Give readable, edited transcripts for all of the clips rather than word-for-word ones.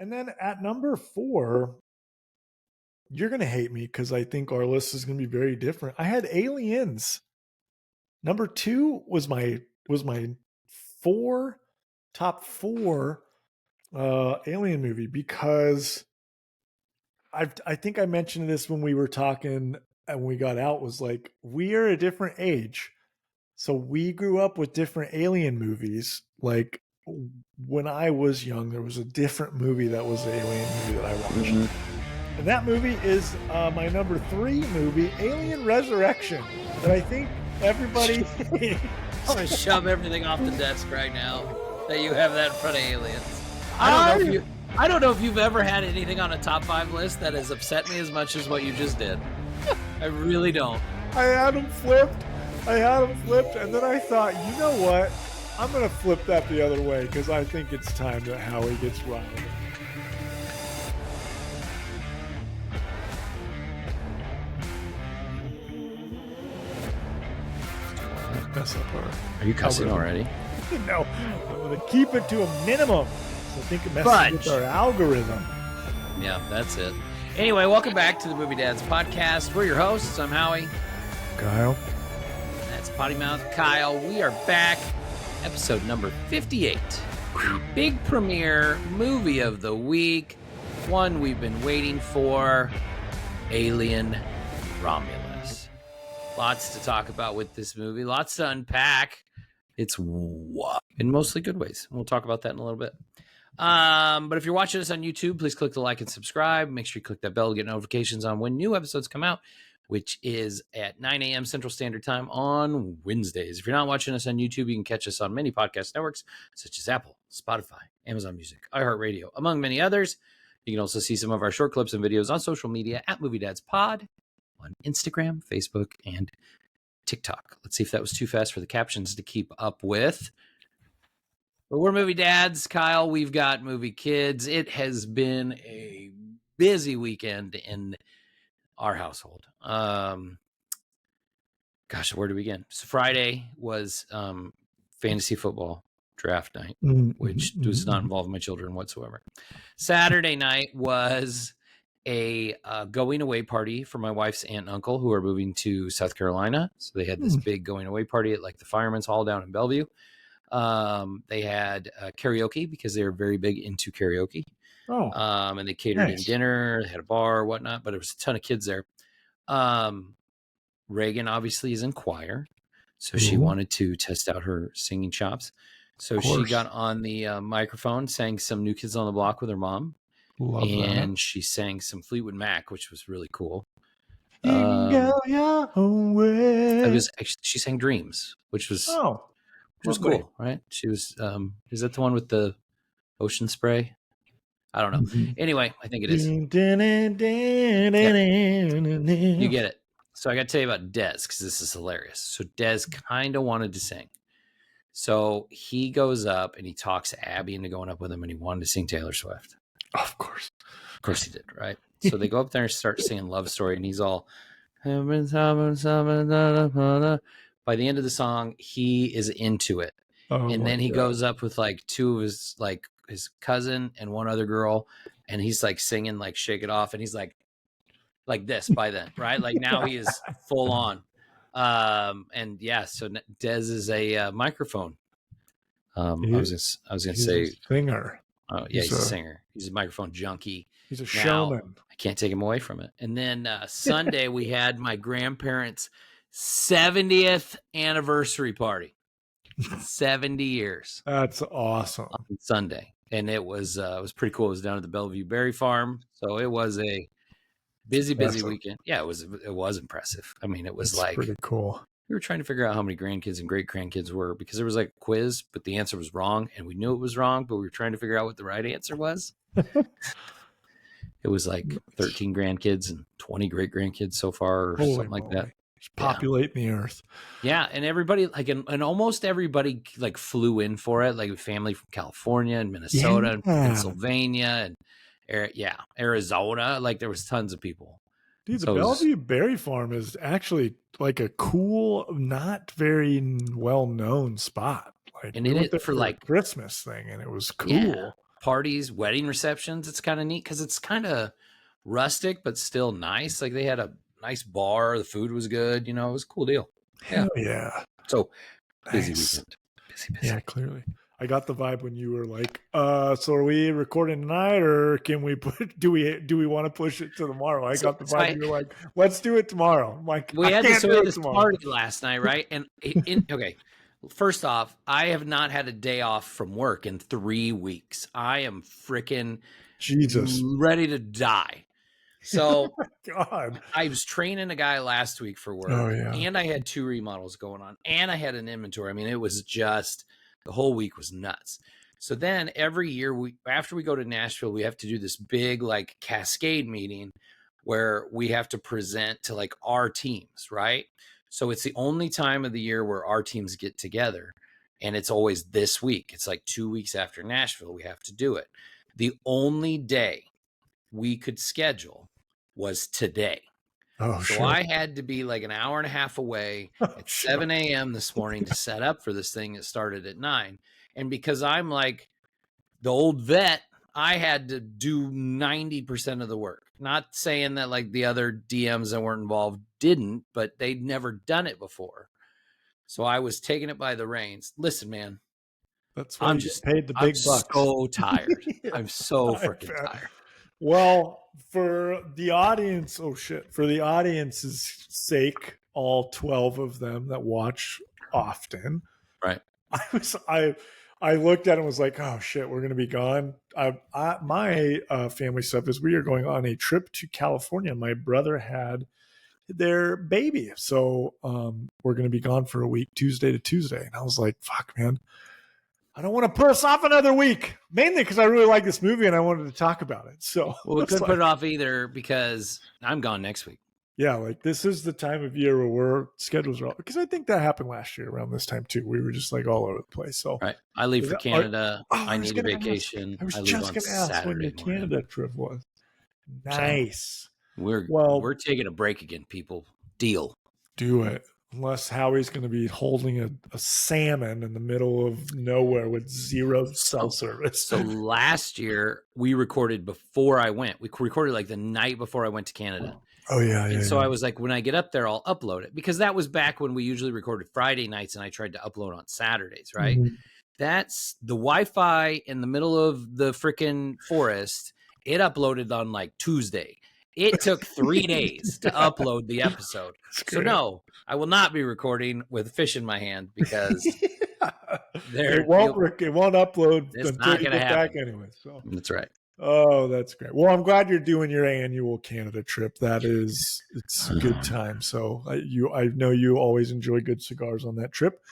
And then at number 4, you're going to hate me because I think our list is going to be very different. I had Aliens. Number 2 was my top 4 Alien movie, because I think I mentioned this when we were talking and when we got out, was like, we are a different age. So we grew up with different Alien movies. Like when I was young, there was a different movie that was the Alien movie that I watched. Mm-hmm. And that movie is my number 3 movie, Alien Resurrection. And I think everybody... I'm going to shove everything off the desk right now that you have that in front of Aliens. I don't know if you've ever had anything on a top 5 list that has upset me as much as what you just did. I really don't. I had them flipped, and then I thought, you know what? I'm going to flip that the other way because I think it's time that Howie gets riled. Mess up our... Are you cussing already? No, I'm going to keep it to a minimum. I think it messes with our algorithm. Yeah, that's it. Anyway, welcome back to the Movie Dads podcast. We're your hosts. I'm Howie. Kyle. That's Potty Mouth Kyle. We are back. Episode number 58. The big premiere movie of the week. One we've been waiting for. Alien Romulus. Lots to talk about with this movie. Lots to unpack. It's in mostly good ways. We'll talk about that in a little bit. But if you're watching us on YouTube, please click the like and subscribe. Make sure you click that bell to get notifications on when new episodes come out, which is at 9 a.m. Central Standard Time on Wednesdays. If you're not watching us on YouTube, you can catch us on many podcast networks, such as Apple, Spotify, Amazon Music, iHeartRadio, among many others. You can also see some of our short clips and videos on social media at Movie Dads Pod on Instagram, Facebook, and TikTok. Let's see if that was too fast for the captions to keep up with. But we're Movie Dads. Kyle, we've got movie kids. It has been a busy weekend in our household. Gosh, where to begin? So Friday was fantasy football draft night, which does not involve my children whatsoever. Saturday night was a going away party for my wife's aunt and uncle who are moving to South Carolina. So they had this big going away party at like the Fireman's Hall down in Bellevue. They had karaoke because they were very big into karaoke. And they catered in dinner, they had a bar, whatnot, but it was a ton of kids there. Reagan obviously is in choir, so she wanted to test out her singing chops. So she got on the microphone, sang some New Kids on the Block with her mom. Love and that. She sang some Fleetwood Mac, which was really cool. She sang Dreams, which was cool, right? She was is that the one with the ocean spray? I don't know. Anyway, I think it is. You get it. So I got to tell you about Dez because this is hilarious. So Dez kind of wanted to sing. So he goes up and he talks Abby into going up with him, and he wanted to sing Taylor Swift. Of course he did, right? So they go up there and start singing Love Story, and he's all... By the end of the song, he is into it. And then he goes up with like two of his, like his cousin and one other girl, and he's like singing like Shake It Off, and he's like this by then, right? Like now he is full on. And yeah, so Dez is a microphone. I was gonna say singer. Oh yeah, he's a singer. He's a microphone junkie. He's a showman. I can't take him away from it. And then Sunday we had my grandparents' 70th anniversary party. 70 years. That's awesome. On Sunday, and it was pretty cool. It was down at the Bellevue Berry Farm, so it was a busy weekend. Yeah, it was impressive. I mean, it was like pretty cool. We were trying to figure out how many grandkids and great grandkids were because there was like a quiz, but the answer was wrong, and we knew it was wrong, but we were trying to figure out what the right answer was. It was like 13 grandkids and 20 great grandkids so far, or something like that. Just populating the earth. Yeah, and everybody and almost everybody like flew in for it, like family from California and Minnesota and Pennsylvania and Arizona. Like there was tons of people. Dude, the Bellevue Berry Farm is actually like a cool, not very well-known spot. Like, and we went there for like Christmas thing, and it was cool. Yeah. parties, wedding receptions. It's kind of neat because it's kind of rustic, but still nice. Like they had a nice bar. The food was good. It was a cool deal. Hell yeah. So busy Nice. weekend. Busy. Yeah, clearly. I got the vibe when you were like, so are we recording tonight or can we do we want to push it to tomorrow? I got the vibe you were like, let's do it tomorrow. I'm like, we I had can't do it this tomorrow. party last night, right? And okay. First off, I have not had a day off from work in 3 weeks. I am freaking Jesus ready to die. So God. I was training a guy last week for work, and I had 2 remodels going on, and I had an inventory. I mean, it was just the whole week was nuts. So then every year after we go to Nashville, we have to do this big like cascade meeting where we have to present to like our teams, right? So it's the only time of the year where our teams get together, and it's always this week. It's like 2 weeks after Nashville, we have to do it. The only day we could schedule was today. So shit. I had to be like an hour and a half away at 7 a.m. this morning to set up for this thing that started at 9. And because I'm like the old vet, I had to do 90% of the work. Not saying that like the other DMs that weren't involved didn't, but they'd never done it before. So I was taking it by the reins. Listen, man. That's why I'm just paid the big bucks. I'm so tired. I'm so freaking tired. Well, for the audience, for the audience's sake, all 12 of them that watch often, right? I looked at it and was like, oh shit, we're gonna be gone. My family stuff is we are going on a trip to California. My brother had their baby, so we're gonna be gone for a week, Tuesday to Tuesday, and I was like, fuck, man. I don't want to put us off another week, mainly because I really like this movie and I wanted to talk about it. So we couldn't put it off either because I'm gone next week. Yeah, like this is the time of year where our schedules are all, because I think that happened last year around this time too. We were just like all over the place. So right, I leave for Canada. I need a vacation. I was just going to ask when your Canada trip was. Nice. So we're taking a break again, people. Deal. Do it. Unless Howie's going to be holding a salmon in the middle of nowhere with zero cell service. So last year we recorded before I went. We recorded like the night before I went to Canada. Oh yeah. And so I was like, when I get up there, I'll upload it, because that was back when we usually recorded Friday nights and I tried to upload on Saturdays, right? Mm-hmm. That's the Wi-Fi in the middle of the freaking forest. It uploaded on like Tuesday. It took 3 days to upload the episode. So no, I will not be recording with fish in my hand because it won't upload until you get back anyway. So that's right. Oh, that's great. Well, I'm glad you're doing your annual Canada trip. It's a good time. So I know you always enjoy good cigars on that trip.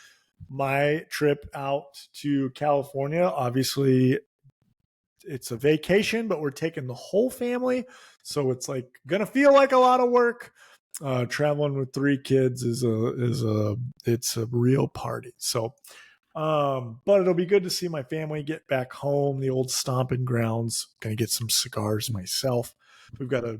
My trip out to California, obviously it's a vacation, but we're taking the whole family. So it's like going to feel like a lot of work. Traveling with 3 kids it's a real party. So, but it'll be good to see my family get back home, the old stomping grounds. Going to get some cigars myself. We've got a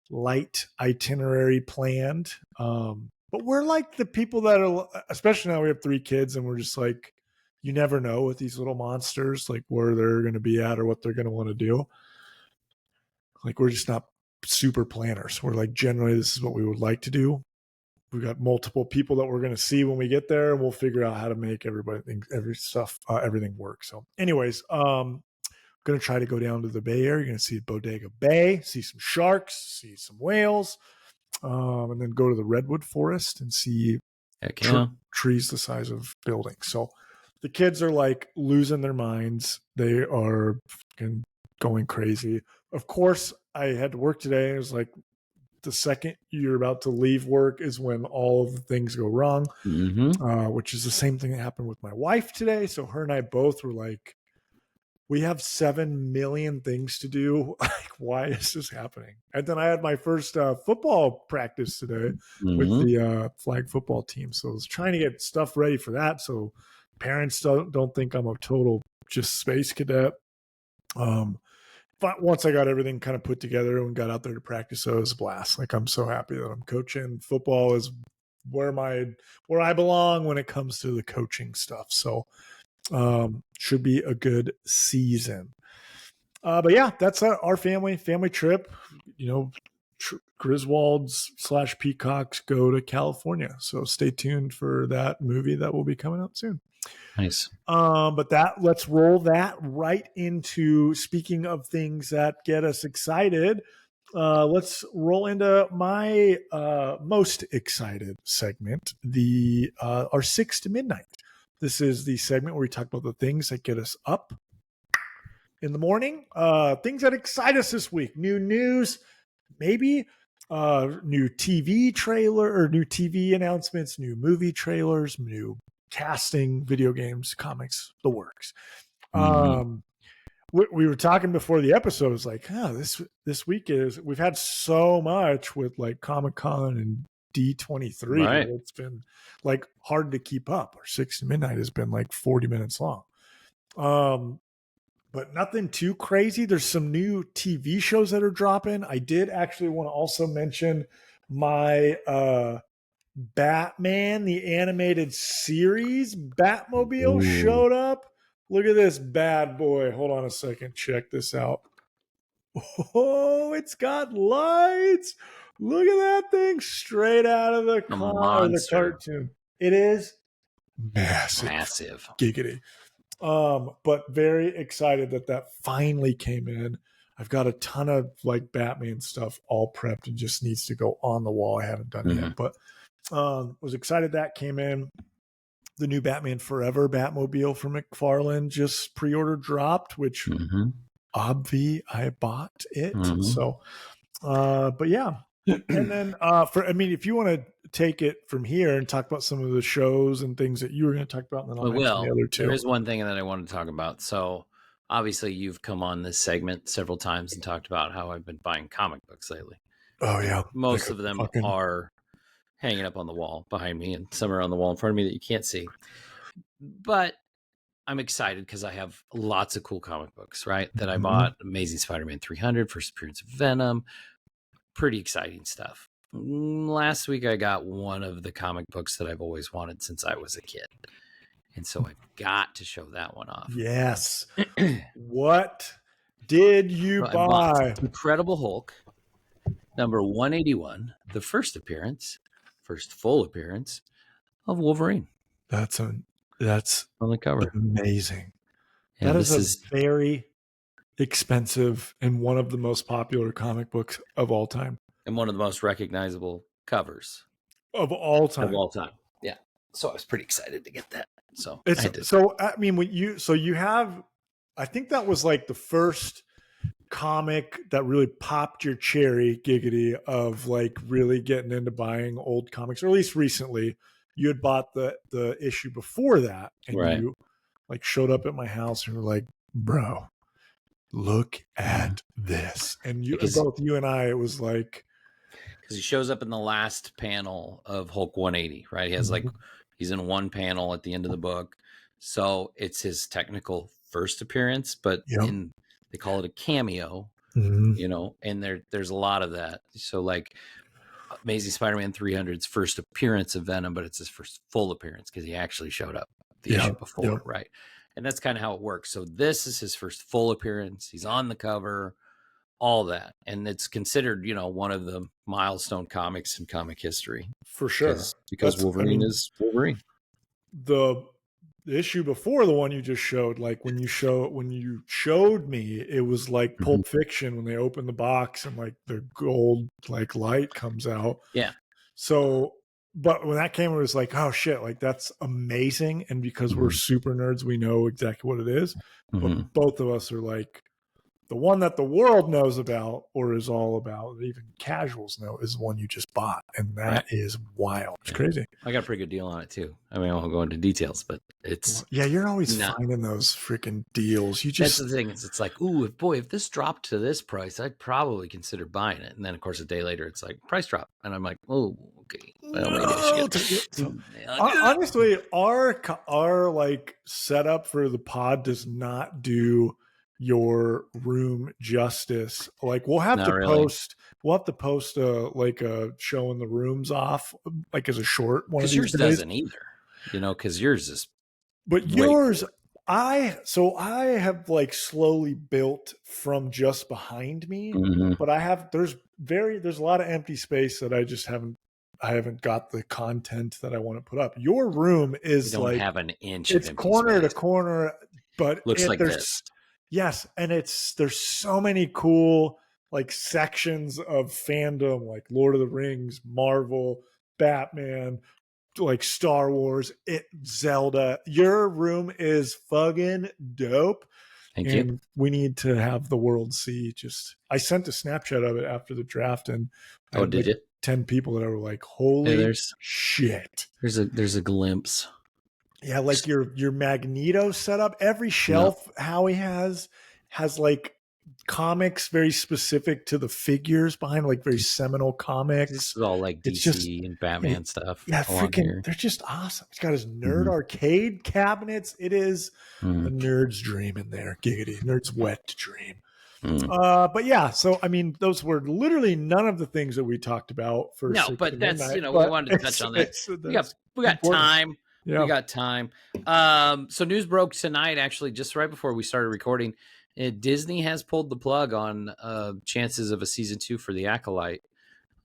light itinerary planned. But we're like the people that are, especially now we have 3 kids and we're just like, you never know with these little monsters, like where they're going to be at or what they're going to want to do. Like we're just not super planners. We're like, generally, this is what we would like to do. We've got multiple people that we're going to see when we get there, and we'll figure out how to make everything work. So anyways, going to try to go down to the Bay Area. You're going to see Bodega Bay, see some sharks, see some whales, and then go to the Redwood Forest and see trees the size of buildings. So the kids are like losing their minds. They are going crazy. Of course, I had to work today. It was like the second you're about to leave work is when all of the things go wrong, which is the same thing that happened with my wife today. So her and I both were like, we have 7 million things to do. Like, why is this happening? And then I had my first football practice today with the flag football team. So I was trying to get stuff ready for that. So parents don't think I'm a total just space cadet. But once I got everything kind of put together and got out there to practice, so it was a blast. Like, I'm so happy that I'm coaching. Football is where I belong when it comes to the coaching stuff. So should be a good season. But yeah, that's our family trip. You know, Griswolds / Peacocks go to California. So stay tuned for that movie that will be coming out soon. Nice. But let's roll that right into, speaking of things that get us excited. Let's roll into my most excited segment, the our 6 to midnight. This is the segment where we talk about the things that get us up in the morning, things that excite us this week, new news, maybe new TV trailer or new TV announcements, new movie trailers, new casting, video games, comics, the works. We were talking before the episode. It's like, this week we've had so much with like Comic-Con and D23 Right. that it's been like hard to keep up. Our 6 to midnight has been like 40 minutes long. But nothing too crazy. There's some new TV shows that are dropping. I did actually want to also mention my Batman, the animated series Batmobile showed up. Look at this bad boy. Hold on a second. Check this out. Oh, it's got lights. Look at that thing straight out of the cartoon. It is massive. Giggity. But very excited that finally came in. I've got a ton of like Batman stuff all prepped and just needs to go on the wall. I haven't done it yet, but was excited that came in. The new Batman Forever Batmobile from McFarlane just pre-order dropped, which obvi I bought it. So, but yeah. And then if you want to take it from here and talk about some of the shows and things that you were going to talk about, and then I'll mention the other two. There is one thing that I wanted to talk about. So obviously you've come on this segment several times and talked about how I've been buying comic books lately. Oh yeah. Most of them are hanging up on the wall behind me, and some are on the wall in front of me that you can't see. But I'm excited because I have lots of cool comic books, right? That I bought. Amazing Spider-Man 300, first appearance of Venom. Pretty exciting stuff. Last week I got one of the comic books that I've always wanted since I was a kid. And so I've got to show that one off. Yes. What did you buy? Incredible Hulk, number 181, the first full appearance of Wolverine. That's on the cover. Amazing. And that is a very expensive and one of the most popular comic books of all time. And one of the most recognizable covers of all time. Yeah. So I was pretty excited to get that. So you have, I think that was like the first comic that really popped your cherry, giggity, of like really getting into buying old comics, or at least recently. You had bought the issue before that, and you like showed up at my house and were like, bro, look at this. And both you and I, it was like, because he shows up in the last panel of Hulk 180, right? He has he's in one panel at the end of the book. So it's his technical first appearance, but they call it a cameo, and there's a lot of that. So like Amazing Spider-Man 300's first appearance of Venom, but it's his first full appearance because he actually showed up the issue before, right? And that's kind of how it works. So this is his first full appearance. He's on the cover, all that. And it's considered, one of the milestone comics in comic history. For sure. Because Wolverine is Wolverine. The issue before the one you just showed, like when you showed me, it was like Pulp Fiction when they open the box and like the gold like light comes out. Yeah. So, but when that came, it was like, oh shit, like that's amazing. And because we're super nerds, we know exactly what it is. But both of us are like, the one that the world knows about or is all about, even casuals know, is the one you just bought. And that is wild. It's crazy. I got a pretty good deal on it too. I mean, I won't go into details, but it's... Yeah, you're always finding those freaking deals. That's the thing. It's like, ooh, if this dropped to this price, I'd probably consider buying it. And then, of course, a day later, it's like, price drop. And I'm like, oh, okay. Well, maybe I should honestly, our like setup for the pod does not do your room justice. Like we'll have to post like a showing the rooms off like as a short one of these yours days. Doesn't either, because yours is but yours I have like slowly built from just behind me, but there's a lot of empty space that I haven't got the content that I want to put up. Your room We is don't like have an inch of it's empty corner to space. corner, but Looks like this. yes, and there's so many cool like sections of fandom, like Lord of the Rings, Marvel, Batman, like Star Wars, Zelda. Your room is fucking dope. Thank you. And we need to have the world see. I sent a Snapchat of it after the draft, and I Oh, had did like you? 10 people that were like, Yeah, "Holy shit!" there's a glimpse. Yeah, like your Magneto setup. Every Yeah. shelf Howie has like comics very specific to the figures behind, like very seminal This comics. is all like It's just DC and yeah, Batman stuff yeah, along freaking, here. they're just awesome. He's got his nerd Mhm. arcade cabinets. It is a Mm. nerd's dream in there. Giggity, nerd's wet dream. Mm. But yeah, so I mean, those were literally none of the things that we talked about for No, Six to but that's Midnight. we But wanted to touch on that. that's We got important. time. We Yeah, got time. So news broke tonight, actually, just right before we started recording. Disney has pulled the plug on chances of a season 2 for the Acolyte.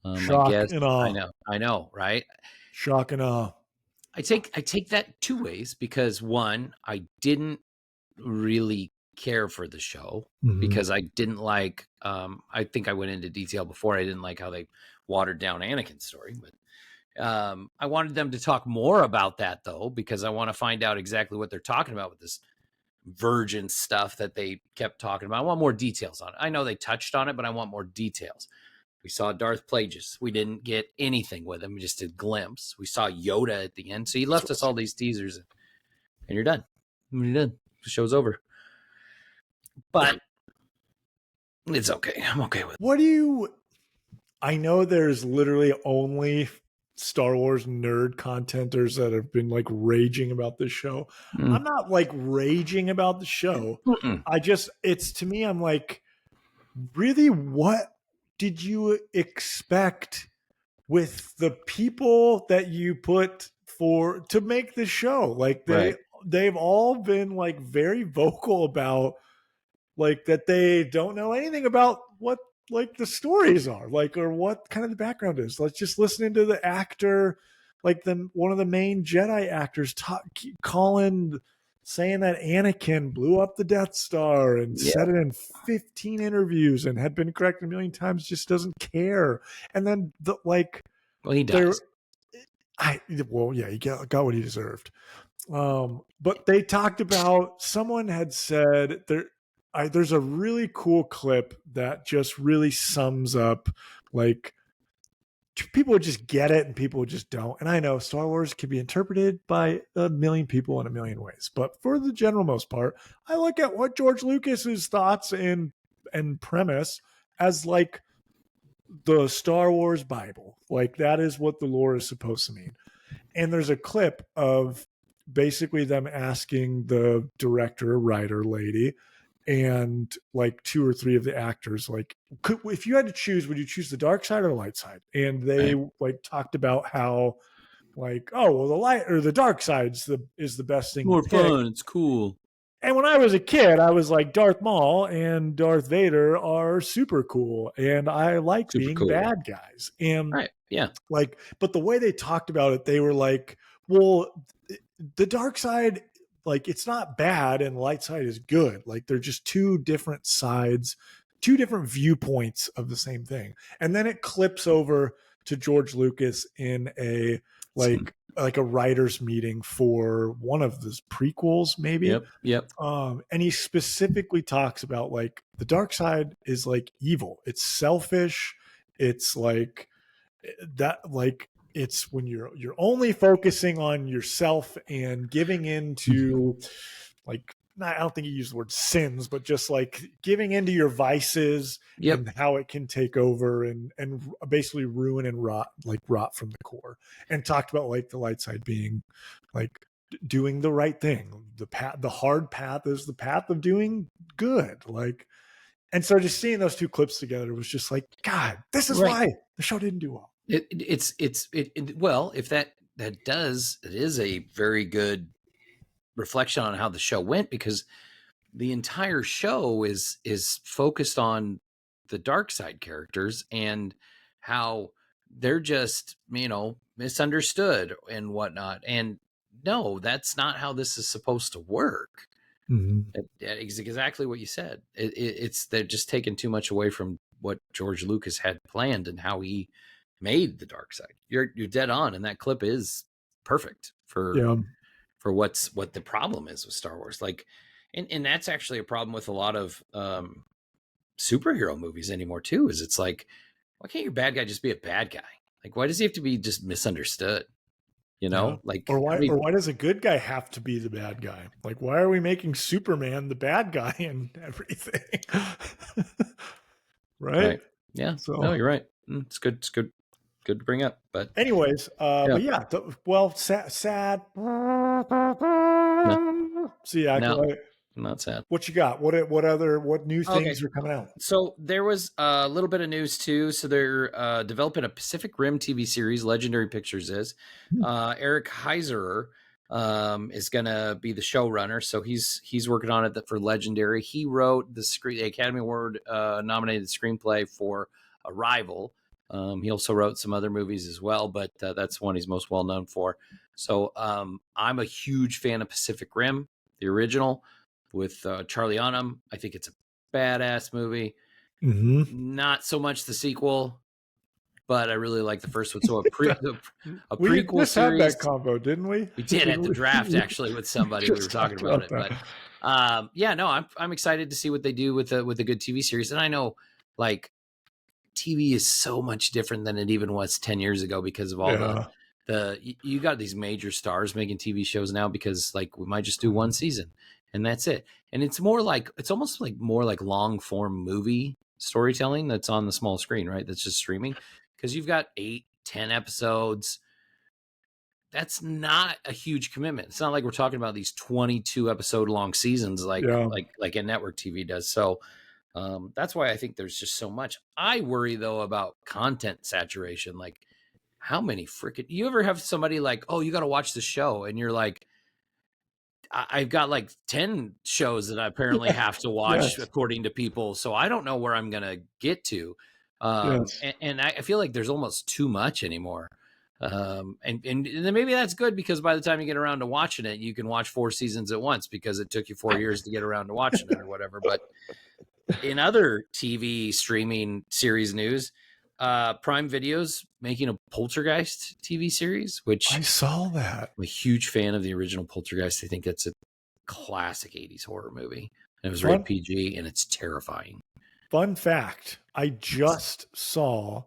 I shock guess and awe, I know, right? shock and awe. I take that two ways because one, I didn't really care for the show Mm-hmm. because I didn't like. I think I went into detail before. I didn't like how they watered down Anakin's story, but I wanted them to talk more about that though because I want to find out exactly what they're talking about with this virgin stuff that they kept talking about. I want more details on it. I know they touched on it, but I want more details. We saw Darth Plagueis. We didn't get anything with him. We just did a glimpse. We saw Yoda at the end. So he left us all these teasers, and you're done. You're done. The show's over. But it's okay. I'm okay with it. What do you? I know there's literally only Star Wars nerd contenters that have been like raging about this show. I'm not like raging about the show. Mm-mm. It's to me, I'm like, really, what did you expect with the people that you put to make the show? Like Right. they've all been like very vocal about like that they don't know anything about what like the stories are like or what kind of the background is. Like just listening to the actor, like one of the main Jedi actors calling, saying that Anakin blew up the Death Star and Yeah. said it in 15 interviews and had been corrected a million times, just doesn't care. And then Well, he there does. he got what he deserved. But they talked about, someone had said there's a really cool clip that just really sums up like people would just get it and people just don't. And I know Star Wars can be interpreted by a million people in a million ways, but for the general most part, I look at what George Lucas's thoughts and premise as like the Star Wars Bible. Like that is what the lore is supposed to mean. And there's a clip of basically them asking the director, writer lady, and like two or three of the actors, like, if you had to choose, would you choose the dark side or the light side? And they like talked about how like, oh well, the light or the dark side is the best thing More to pick. fun. It's cool. And when I was a kid, I was like, Darth Maul and Darth Vader are super cool, and I like Super being cool. bad guys. And Right. Yeah. like, but the way they talked about it, they were like, well, the dark side, like, it's not bad and the light side is good. Like, they're just two different sides, two different viewpoints of the same thing. And then it clips over to George Lucas in a like a writer's meeting for one of the prequels, maybe. Yep. And he specifically talks about like the dark side is like evil. It's selfish. It's like that, like it's when you're only focusing on yourself and giving into like, I don't think he used the word sins, but just like giving into your vices and how it can take over and basically ruin and rot from the core. And talked about like the light side being like doing the right thing. The hard path is the path of doing good. Like, and so just seeing those two clips together was just like, God, this is why the show didn't do well. Well, if that does, it is a very good reflection on how the show went, because the entire show is focused on the dark side characters and how they're just, misunderstood and whatnot. And no, that's not how this is supposed to work. It's exactly what you said. It's they're just taking too much away from what George Lucas had planned and how he made the dark side. You're dead on, and that clip is perfect for what the problem is with Star Wars. Like, and that's actually a problem with a lot of superhero movies anymore too. Is it's like, why can't your bad guy just be a bad guy? Like, why does he have to be just misunderstood? Like, or why does a good guy have to be the bad guy? Like, why are we making Superman the bad guy and everything? Right? Yeah. So, no, you're right. It's good. It's good to bring up. But anyways, but yeah, sad. See, Acolyte. I'm not sad. What you got? What new things are coming out? So there was a little bit of news too. So they're developing a Pacific Rim TV series. Legendary Pictures is. Eric Heiserer is going to be the showrunner. So he's working on it for Legendary. He wrote the Academy Award nominated screenplay for Arrival. He also wrote some other movies as well, but that's one he's most well known for. So I'm a huge fan of Pacific Rim, the original, with Charlie Hunnam. I think it's a badass movie. Not so much the sequel, but I really like the first one. So a prequel we just series. Had that combo, didn't we? We did at the draft, actually, with somebody. We were talking about it. But I'm excited to see what they do with a good TV series. And I know, like, TV is so much different than it even was 10 years ago because of all you got these major stars making TV shows now, because like we might just do one season and that's it. And it's almost like more like long form movie storytelling that's on the small screen, right? That's just streaming, because you've got 8-10 episodes. That's not a huge commitment. It's not like we're talking about these 22 episode long seasons like a network TV does. So that's why I think there's just so much. I worry though about content saturation. Like, how many freaking, you ever have somebody like, oh, you got to watch the show, and you're like, I've got like 10 shows that I apparently have to watch according to people, so I don't know where I'm gonna get to. And I feel like there's almost too much anymore. And then maybe that's good, because by the time you get around to watching it, you can watch 4 seasons at once because it took you 4 years to get around to watching it or whatever. But in other TV streaming series news, Prime Video's making a Poltergeist TV series, which I saw that. I'm a huge fan of the original Poltergeist. I think that's a classic 80s horror movie. And it was rated PG, and it's terrifying. Fun fact, I just saw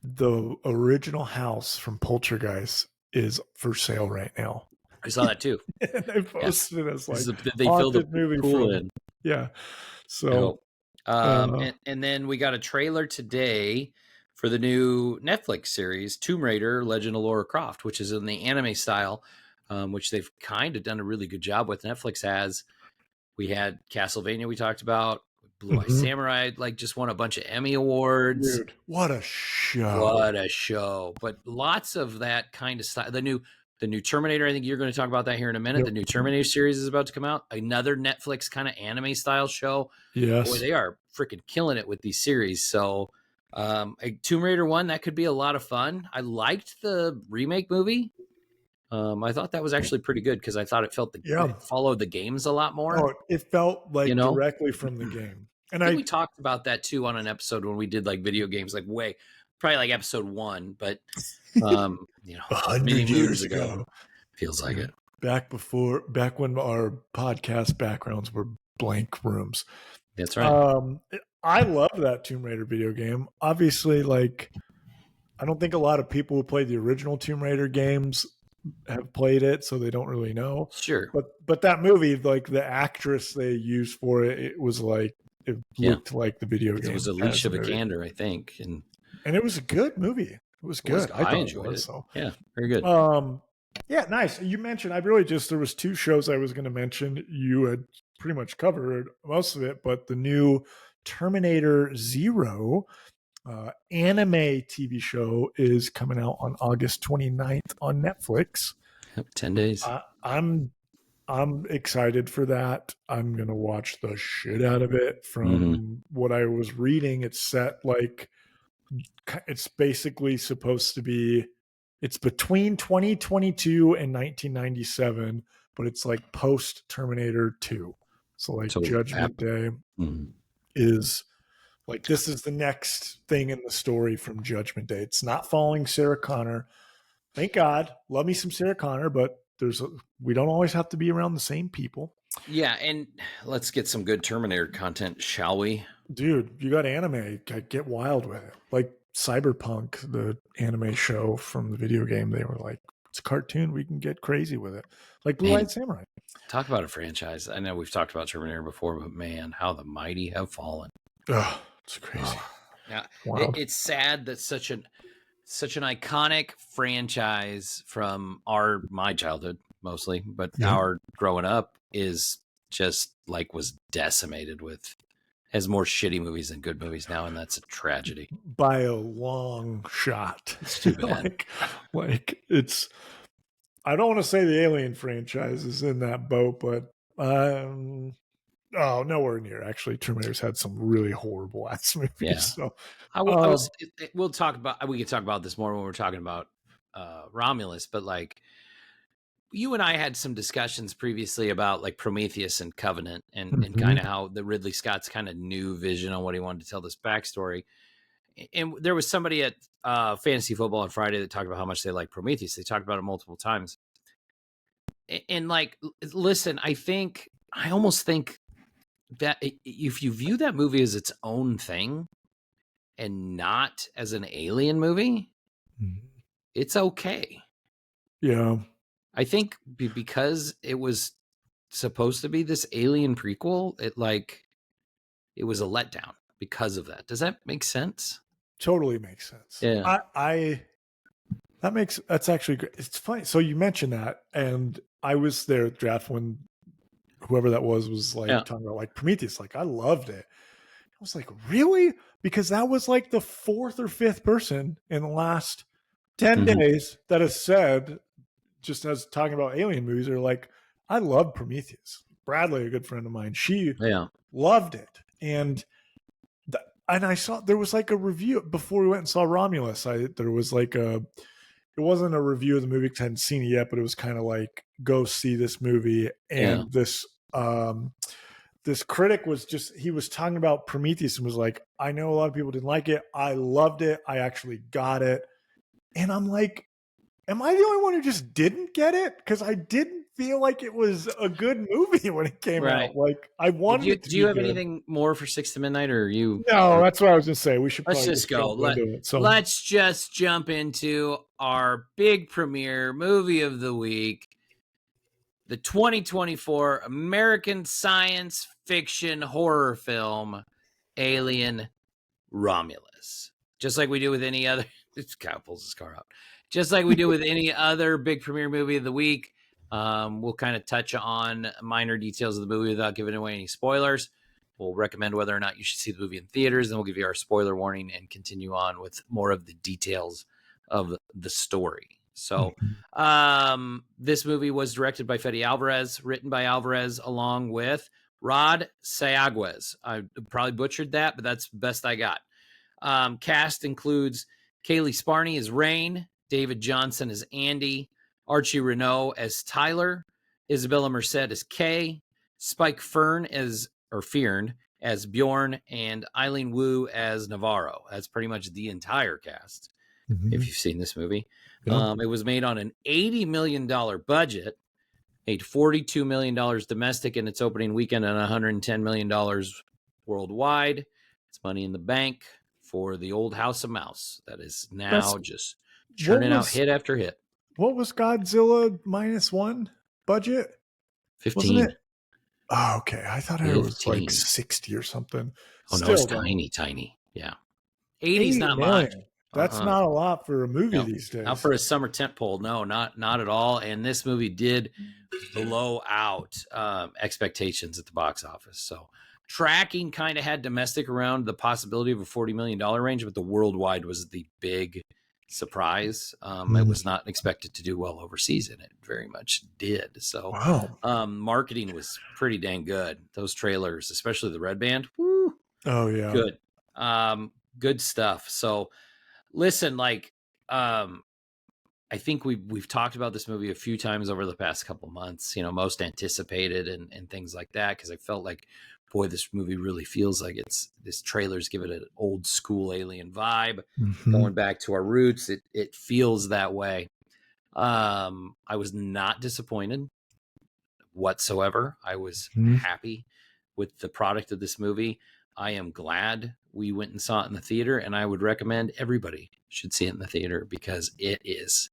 the original house from Poltergeist is for sale right now. I saw that too. And they posted it as like they filled the movie pool in. Yeah. So and then we got a trailer today for the new Netflix series Tomb Raider: Legend of Lara Croft, which is in the anime style, which they've kind of done a really good job with. Netflix has. We had Castlevania we talked about. Blue Eye Samurai just won a bunch of Emmy awards. Dude, what a show. But lots of that kind of style. The new Terminator, I think you're going to talk about that here in a minute. Yep. The new Terminator series is about to come out. Another Netflix kind of anime style show. Yes. Boy, they are freaking killing it with these series. So a Tomb Raider 1, that could be a lot of fun. I liked the remake movie. I thought that was actually pretty good, because I thought it followed the games a lot more. Oh, it felt like directly from the game. And I think we talked about that too on an episode when we did like video games, like probably like episode 1, but 100 years ago. Feels like it. Back when our podcast backgrounds were blank rooms. That's right. I love that Tomb Raider video game. Obviously, like, I don't think a lot of people who played the original Tomb Raider games have played it, so they don't really know. Sure. But that movie, like the actress they used for it, it was like, it looked like the video game. It was Alicia Vikander, I think. And it was a good movie. It was good. I enjoyed it. So. Yeah, very good. Yeah, nice. You mentioned, there was 2 shows I was going to mention. You had pretty much covered most of it, but the new Terminator Zero anime TV show is coming out on August 29th on Netflix. 10 days. I'm I'm excited for that. I'm gonna watch the shit out of it. Mm-hmm. From what I was reading, it's set like it's basically supposed to be. It's between 2022 and 1997, but it's like post Terminator 2. So like So, Judgment Day mm-hmm. is like this is the next thing in the story from Judgment Day. It's not following Sarah Connor. Thank God. Love me some Sarah Connor, but we don't always have to be around the same people. Yeah, and let's get some good Terminator content, shall we? Dude, you got anime. Get wild with it. Like Cyberpunk, the anime show from the video game, they were like, it's a cartoon. We can get crazy with it. Like Blue Man, Eyed Samurai. talk about a franchise. I know we've talked about Terminator before, but man, how the mighty have fallen. Oh, it's crazy. Oh, yeah, Wild. it's sad that such an iconic franchise from my childhood mostly, but Yeah. our growing up is just like was decimated with has more shitty movies than good movies now, and that's a tragedy. By a long shot. It's too bad. like it's I don't want to say the Alien franchise is in that boat, but oh, nowhere near. Actually, Terminator's had some really horrible ass movies. Yeah. So We'll talk about. We could talk about this more when we're talking about Romulus, but like you and I had some discussions previously about like Prometheus and Covenant, and kind of how the Ridley Scott's kind of new vision on what he wanted to tell this backstory. And there was somebody at Fantasy Football on Friday that talked about how much they like Prometheus. They talked about it multiple times. And like, listen, I almost think that if you view that movie as its own thing and not as an Alien movie, it's okay. Yeah. I think because it was supposed to be this Alien prequel, it was a letdown because of that. Does that make sense? Totally makes sense. Yeah. That's actually great. It's funny. So you mentioned that, and I was there at draft when whoever that was like talking about like Prometheus. Like I loved it. I was like, really? Because that was like the fourth or fifth person in the last 10 days that has said, just as talking about alien movies, are like, I love Prometheus. Bradley, a good friend of mine, she loved it. And I saw there was like a review before we went and saw Romulus. There was like it wasn't a review of the movie because I hadn't seen it yet, but it was kind of like, go see this movie. And this critic he was talking about Prometheus and was like, I know a lot of people didn't like it. I loved it. I actually got it. And I'm like, am I the only one who just didn't get it? Because I didn't feel like it was a good movie when it came out. Like I wanted it to do you have good. anything more for 6 to Midnight, or are you? No, that's what I was going to say. We should let's just go. Let's just jump into our big premiere movie of the week, the 2024 American science fiction horror film, Alien Romulus. Just like we do with any other, Kyle pulls his car out. Just like we do with any other big premiere movie of the week, we'll kind of touch on minor details of the movie without giving away any spoilers. We'll recommend whether or not you should see the movie in theaters, then we'll give you our spoiler warning and continue on with more of the details of the story. So this movie was directed by Fede Alvarez, written by Alvarez, along with Rod Sayaguez. I probably butchered that, but that's the best I got. Cast includes Kaylee Sparney as Rain, David Johnson as Andy, Archie Renault as Tyler, Isabella Merced as Kay, Spike Fearn as Bjorn, and Eileen Wu as Navarro. That's pretty much the entire cast, if you've seen this movie. It was made on an $80 million budget, made $42 million domestic in its opening weekend and $110 million worldwide. It's money in the bank for the old House of Mouse that is now just churning out hit after hit. What was Godzilla -1 budget? 15. Wasn't it? Oh, okay. I thought it was like 60 or something. Oh, no, it's tiny. Yeah. 80's not much. That's not a lot for a movie these days. Not for a summer tentpole. No, not at all. And this movie did blow out expectations at the box office. So tracking kind of had domestic around the possibility of a $40 million range, but the worldwide was the big surprise. It was not expected to do well overseas, and it very much did. So, Wow. marketing was pretty dang good. Those trailers, especially the red band, woo, Oh yeah. good, good stuff. So, listen, like, I think we've talked about this movie a few times over the past couple months, most anticipated and things like that, because I felt like, boy, this movie really feels like this trailer's give it an old school Alien vibe, going back to our roots. It feels that way. I was not disappointed whatsoever. I was happy with the product of this movie. I am glad we went and saw it in the theater, and I would recommend everybody should see it in the theater because it is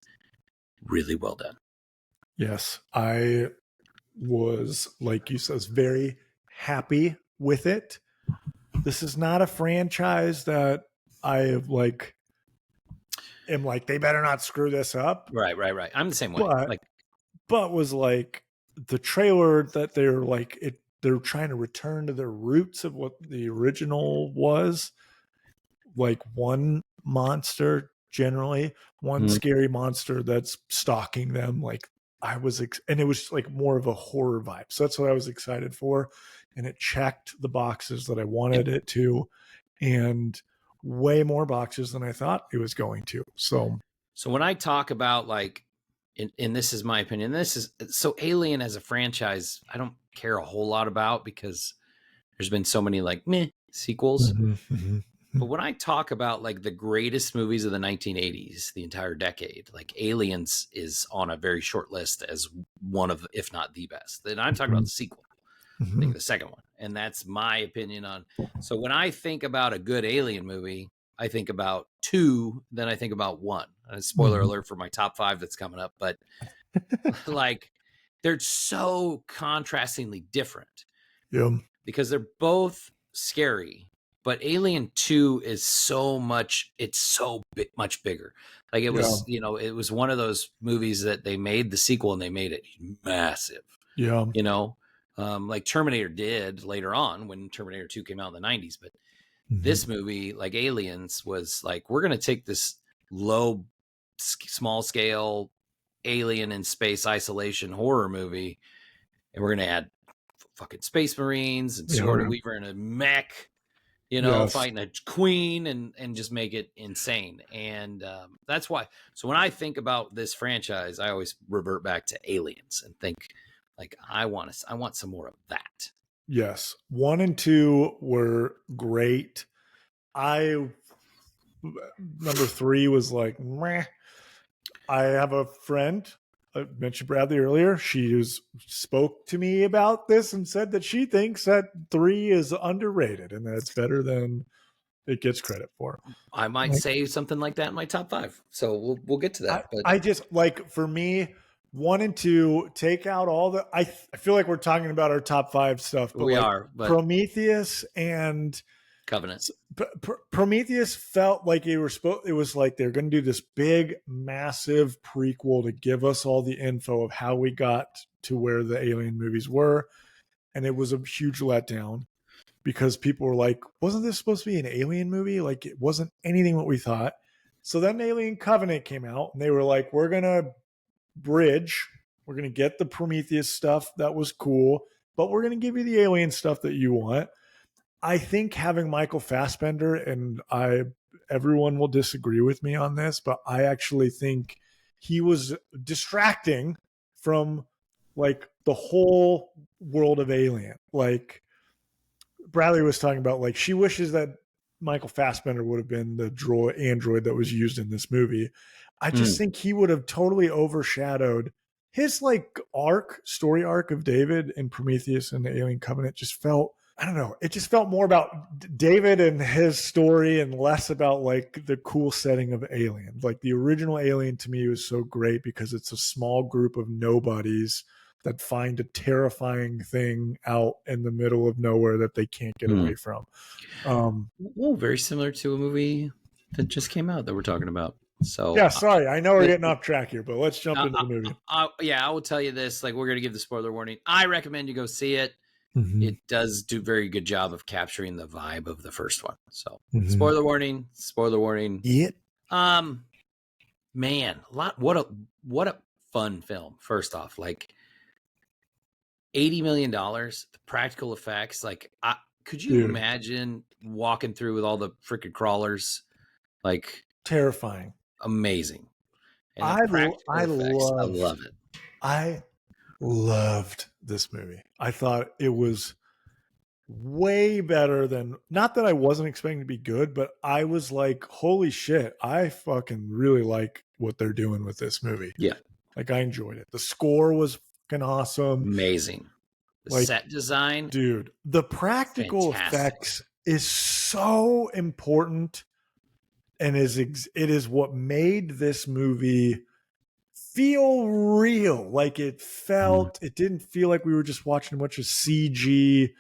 really well done. Yes, I was, like you said, very happy with it. This is not a franchise that I have am like, they better not screw this up. Right. I'm the same way. But was like the trailer that they're trying to return to their roots of what the original was. Like one monster, generally one scary monster that's stalking them. Like and it was like more of a horror vibe. So that's what I was excited for. And it checked the boxes that I wanted it to, and way more boxes than I thought it was going to. So when I talk about and this is my opinion, so Alien as a franchise, I don't care a whole lot about because there's been so many meh sequels. But when I talk about the greatest movies of the 1980s, the entire decade, Aliens is on a very short list as one of, if not the best. And I'm talking about the sequel, the second one. And that's my opinion on. So when I think about a good Alien movie, I think about 2, then I think about 1. Spoiler alert for my top 5 that's coming up. But they're so contrastingly different. Yeah. Because they're both scary. But Alien 2 is much bigger. It was, it was one of those movies that they made the sequel and they made it massive. Yeah. Like Terminator did later on when Terminator 2 came out in the 90s. But this movie, like Aliens, was we're going to take this small scale alien in space isolation horror movie, and we're going to add fucking Space Marines and Sigourney Weaver in a mech. Fighting a queen and just make it insane. And that's why. So when I think about this franchise, I always revert back to Aliens and think I want some more of that. Yes. 1 and 2 were great. Number 3 was meh. I have a friend, I mentioned Bradley earlier. She spoke to me about this and said that she thinks that 3 is underrated and that it's better than it gets credit for. I might say something like that in my top 5. So we'll get to that. I just for me, 1 and 2, take out all the. I feel like we're talking about our top 5 stuff, but we are. But Prometheus and Covenant. Prometheus felt like it was like they're going to do this big, massive prequel to give us all the info of how we got to where the Alien movies were, and it was a huge letdown because people were like, "Wasn't this supposed to be an Alien movie? It wasn't anything what we thought." So then Alien Covenant came out, and they were like, "We're gonna bridge. We're gonna get the Prometheus stuff that was cool, but we're gonna give you the Alien stuff that you want." I think having Michael Fassbender, and everyone will disagree with me on this, but I actually think he was distracting from the whole world of Alien. Bradley was talking about, she wishes that Michael Fassbender would have been the android that was used in this movie. I just think he would have totally overshadowed his story arc of David and Prometheus and the Alien Covenant. Just felt, I don't know. It just felt more about David and his story and less about the cool setting of Alien. The original Alien to me was so great because it's a small group of nobodies that find a terrifying thing out in the middle of nowhere that they can't get away from. Very similar to a movie that just came out that we're talking about. So yeah, sorry. I know we're getting off track here, but let's jump into the movie. I will tell you this. We're going to give the spoiler warning. I recommend you go see it. It does do a very good job of capturing the vibe of the first one. So spoiler warning. Yeah. man, what a fun film. First off, like $80 million, the practical effects. Like, could you Dude, imagine walking through with all the freaking crawlers? Like, terrifying. amazing. And the I practical I effects, I loved love it. I loved this movie. I thought it was way better than, not that I wasn't expecting to be good, but I was like, holy shit, I fucking really like what they're doing with this movie. Yeah, Like, I enjoyed it. The score was fucking awesome. amazing. The Like, set design, dude, the practical fantastic. effects is so important, and it is what made this movie feel real. Like, it didn't feel like we were just watching a bunch of CG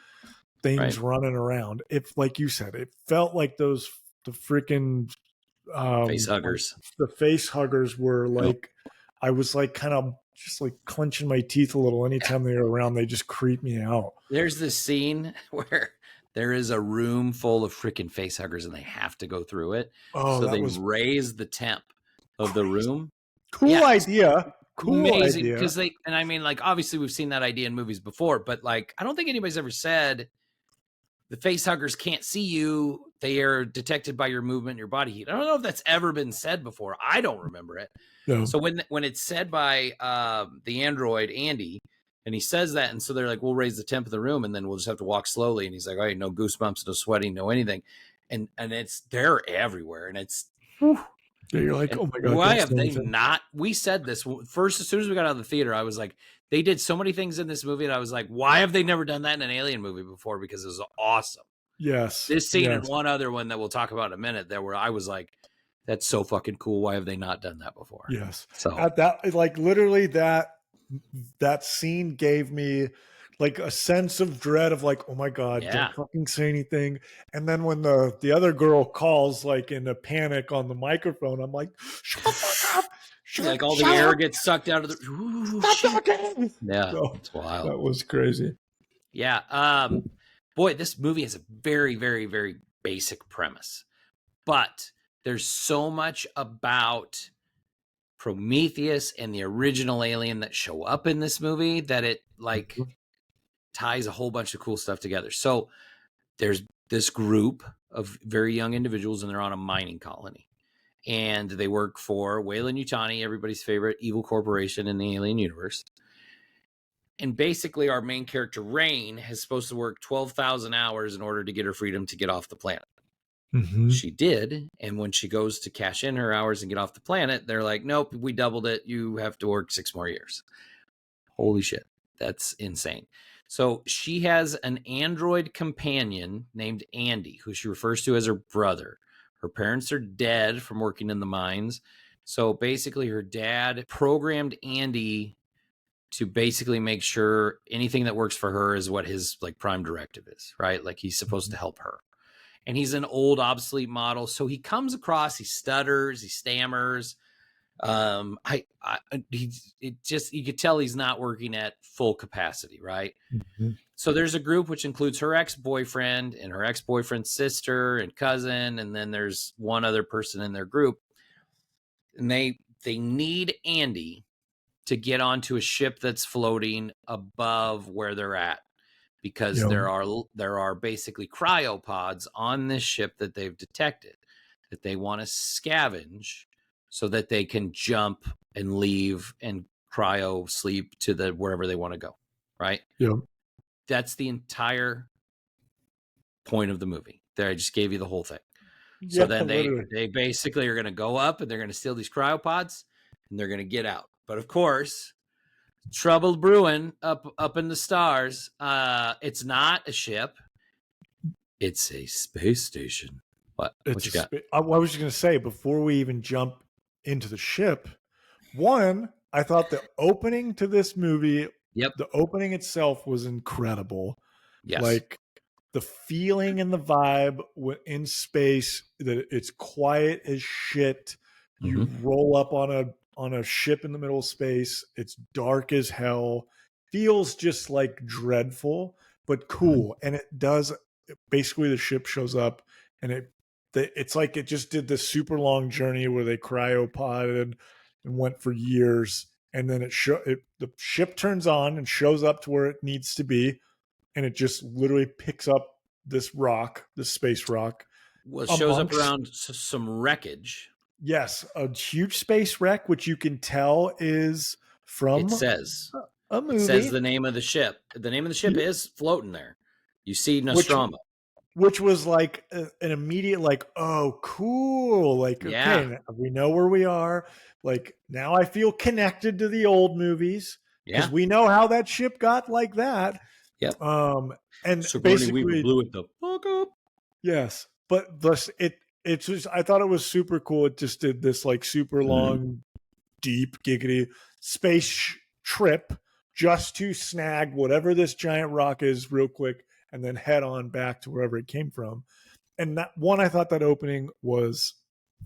things Right? running around. If, like you said, it felt like the freaking Face like huggers. the face huggers were Yep. like, I was like kind of just like clenching my teeth a little anytime they were around. They just creep me out. There's this scene where there is a room full of freaking face huggers and they have to go through it. Oh, So that they was raise the temp of the crazy. room. Cool Yeah, idea. Cool amazing. idea. Because and I mean, like, obviously we've seen that idea in movies before, but like, I don't think anybody's ever said the face huggers can't see you. They are detected by your movement, your body heat. I don't know if that's ever been said before. I don't remember it. No. So when it's said by the android Andy, and he says that, and so they're like, we'll raise the temp of the room, and then we'll just have to walk slowly. And he's like, all right, no goosebumps, no sweating, no anything, and they're everywhere, and it's. Whew. Yeah, you're like, And oh my god, why don't have say they anything. not? We said this first as soon as we got out of the theater. I was like, they did so many things in this movie, and I was like, why have they never done that in an alien movie before? Because it was awesome. Yes. This scene and Yes. one other one that we'll talk about in a minute, there where I was like, that's so fucking cool. Why have they not done that before? Yes. So At that, like, literally that scene gave me like a sense of dread of like, oh my god, yeah, don't fucking say anything. And then when the other girl calls like in a panic on the microphone, I'm like, shut the fuck up. like all the Shut air up. gets sucked out of the. Ooh, Stop shit. talking. Yeah, So it's wild. that was crazy. Yeah. Boy, this movie has a very, very, very basic premise, but there's so much about Prometheus and the original alien that show up in this movie that it like ties a whole bunch of cool stuff together. So there's this group of very young individuals, and they're on a mining colony, and they work for Weyland-Yutani, everybody's favorite evil corporation in the alien universe. And basically, our main character, Rain, is supposed to work 12,000 hours in order to get her freedom to get off the planet. Mm-hmm. She did. And when she goes to cash in her hours and get off the planet, they're like, nope, we doubled it. You have to work 6 more years. Holy shit. That's insane. So she has an android companion named Andy, who she refers to as her brother. Her parents are dead from working in the mines. So basically, her dad programmed Andy to basically make sure anything that works for her is what his like prime directive is, right? Like he's supposed to help her. And he's an old obsolete model. So he comes across, he stutters, he stammers. You could tell he's not working at full capacity, right? Mm-hmm. So there's a group which includes her ex-boyfriend and her ex-boyfriend's sister and cousin, and then there's one other person in their group. And they need Andy to get onto a ship that's floating above where they're at, because there are basically cryopods on this ship that they've detected that they want to scavenge so that they can jump and leave and cryo sleep to the wherever they want to go, right? Yeah. That's the entire point of the movie. There, I just gave you the whole thing. So then they basically are going to go up and they're going to steal these cryopods and they're going to get out. But of course, trouble brewing up in the stars. It's not a ship. It's a space station. What you got? I was just going to say, before we even jump into the ship, one, I thought the opening to this movie, the opening itself was incredible. Yes. Like the feeling and the vibe in space, that it's quiet as shit. You roll up on a ship in the middle of space. It's dark as hell. Feels just like dreadful, but cool. And it does. Basically, the ship shows up and it it's like it just did this super long journey where they cryopoded and went for years, and then the ship turns on and shows up to where it needs to be, and it just literally picks up this rock, this space rock, Well, it shows up amongst around some wreckage. yes, a huge space wreck, which you can tell is It from says a it says movie, the name of the ship. The name of the ship is floating there. You see which Nostromo. which was like an immediate like, oh cool, like Yeah. okay, we know where we are, like now I feel connected to the old movies because Yeah. we know how that ship got like that. Yep. And Sigourney Weaver basically blew it the fuck up. yes, but it's just, I thought it was super cool. It just did this like super long, deep, giggity space trip just to snag whatever this giant rock is real quick and then head on back to wherever it came from. And that one, I thought that opening was,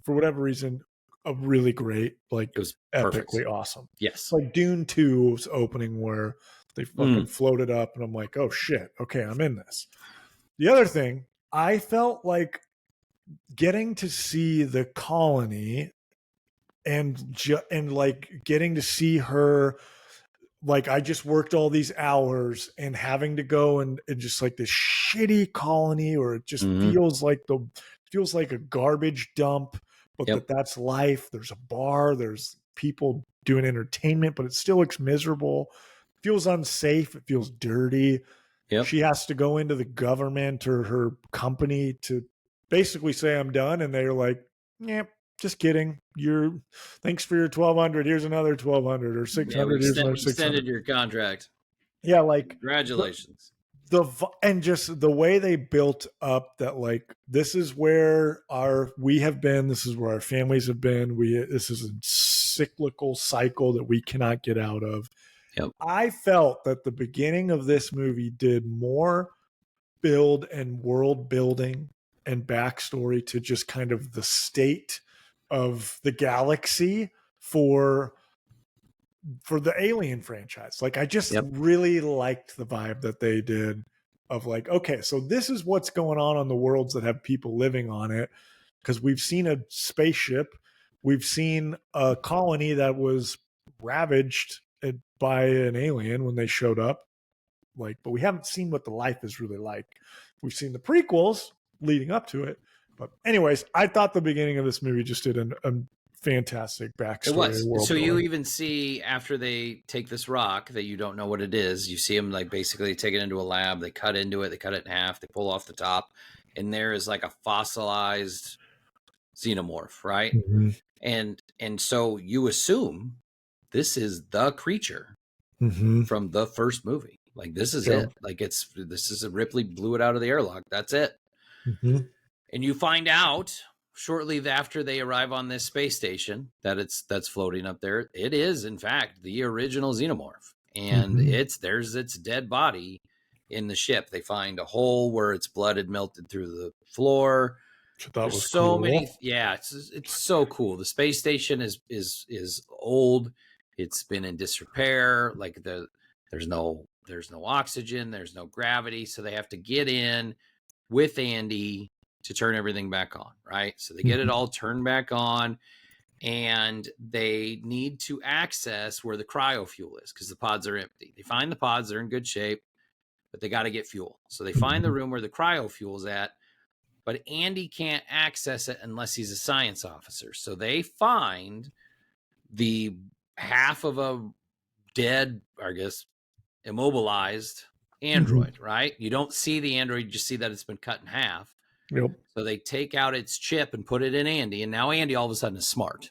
for whatever reason, a really great, like It was perfect. epically awesome. Yes. It's like Dune 2's opening where they fucking floated up, and I'm like, oh shit, okay, I'm in this. The other thing, I felt like getting to see the colony and like getting to see her, like I just worked all these hours and having to go and just like this shitty colony, or it just feels like a garbage dump, but that's life. There's a bar, there's people doing entertainment, but it still looks miserable. It feels unsafe. It feels dirty. Yep. She has to go into the government or her company to basically say I'm done, and they're like, "Yeah, just kidding. Thanks for your 1,200. Here's another 1,200 or 600. Here's another 600." Extended your contract. Yeah, like Congratulations. and just the way they built up that, like, this is where we have been. This is where our families have been. This is a cyclical cycle that we cannot get out of. Yep. I felt that the beginning of this movie did more build and world building and backstory to just kind of the state of the galaxy for the Alien franchise. Like I just really liked the vibe that they did of like, okay, so this is what's going on the worlds that have people living on it, because we've seen a spaceship, we've seen a colony that was ravaged by an alien when they showed up, like, but we haven't seen what the life is really like. We've seen the prequels leading up to it, but anyways, I thought the beginning of this movie just did a fantastic backstory. It was. World so building. You even see after they take this rock that you don't know what it is, you see them like basically take it into a lab, they cut into it, they cut it in half, they pull off the top, and there is like a fossilized xenomorph, right? And so you assume this is the creature from the first movie. Like this is it. Like this is Ripley blew it out of the airlock. That's it. And you find out shortly after they arrive on this space station that's floating up there. It is in fact the original xenomorph, and there's its dead body in the ship. They find a hole where its blood had melted through the floor. There's so cool. Many. Yeah, it's so cool. The space station is old. It's been in disrepair. Like there's no oxygen. There's no gravity. So they have to get in with Andy to turn everything back on. Right. So they get it all turned back on, and they need to access where the cryofuel is because the pods are empty. They find the pods. They're in good shape, but they got to get fuel. So they find the room where the cryofuel is at. But Andy can't access it unless he's a science officer. So they find the half of a dead, I guess, immobilized android, right? You don't see the android, you just see that it's been cut in half. Yep. So they take out its chip and put it in Andy. And now Andy all of a sudden is smart.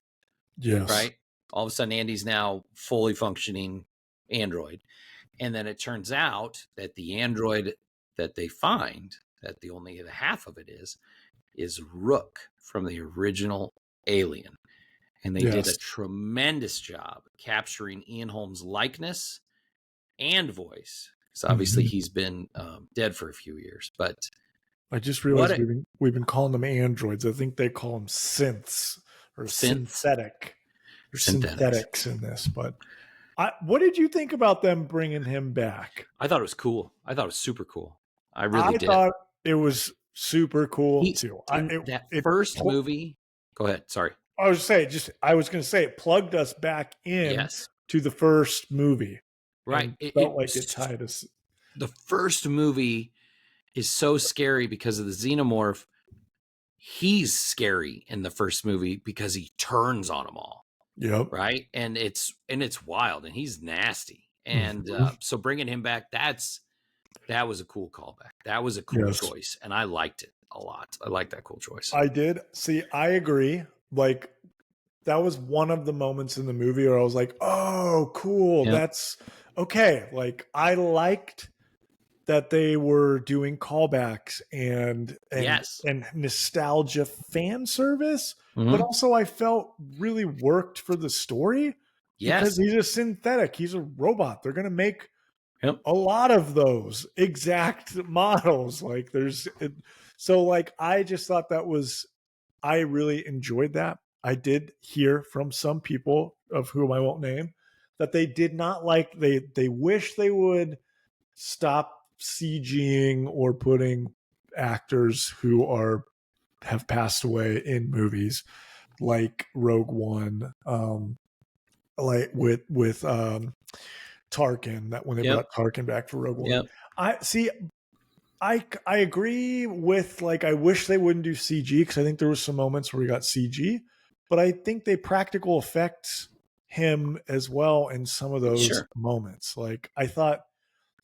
Yes. Right? All of a sudden Andy's now fully functioning android. And then it turns out that the android that they find, that only the half of it is Rook from the original Alien. And they did a tremendous job capturing Ian Holmes' likeness and voice. Because obviously he's been dead for a few years. But I just realized we've been calling them androids. I think they call them synths or synthetic or synthetics in this. But what did you think about them bringing him back? I thought it was cool. I thought it was super cool. I really did. I thought it was super cool He too. in that first movie. Go ahead. Sorry. I was saying, I was going to say, it plugged us back in Yes. to the first movie, Right. and felt like it tied us. The first movie is so scary because of the xenomorph. He's scary in the first movie because he turns on them all. Yep. Right. And it's wild, and he's nasty. And Mhm. so bringing him back, that was a cool callback. That was a cool choice. And I liked it a lot. I like that cool choice. I did. See, I agree. Like, that was one of the moments in the movie where I was like, oh, cool. Yep. That's okay. Like, I liked that they were doing callbacks and Yes. and nostalgia fan service, Mhm. but also I felt really worked for the story because Yes. he's a synthetic, he's a robot. They're gonna make Yep. a lot of those exact models. Like so like I just thought I really enjoyed that. I did hear from some people, of whom I won't name, that they did not like, they wish they would stop CGing or putting actors who have passed away in movies like Rogue One, like with Tarkin, that when they Yep. brought Tarkin back for Rogue One. Yep. I see. I agree with, like, I wish they wouldn't do CG because I think there was some moments where we got CG, but I think they practical effects him as well in some of those moments. Like, I thought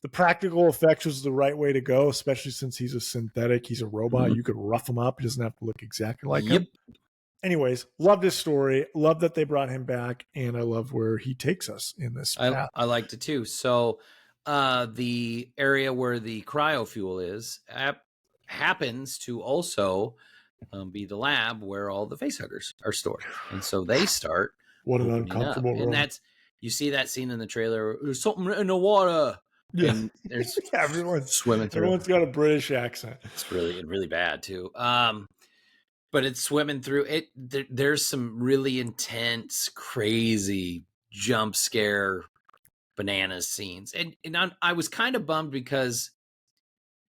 the practical effects was the right way to go, especially since he's a synthetic, he's a robot. Mhm. You could rough him up; he doesn't have to look exactly like Yep. him. Anyways, loved his story. Love that they brought him back, and I love where he takes us in this path. I liked it too. So the area where the cryofuel is happens to also be the lab where all the facehuggers are stored. And so they start What an opening up. uncomfortable room. And you see that scene in the trailer. There's something in the water. Yeah. And there's everyone's swimming through. Everyone's got a British accent. It's really bad too. But it's swimming through it. There's some really intense, crazy jump scare bananas scenes. And I was kind of bummed because,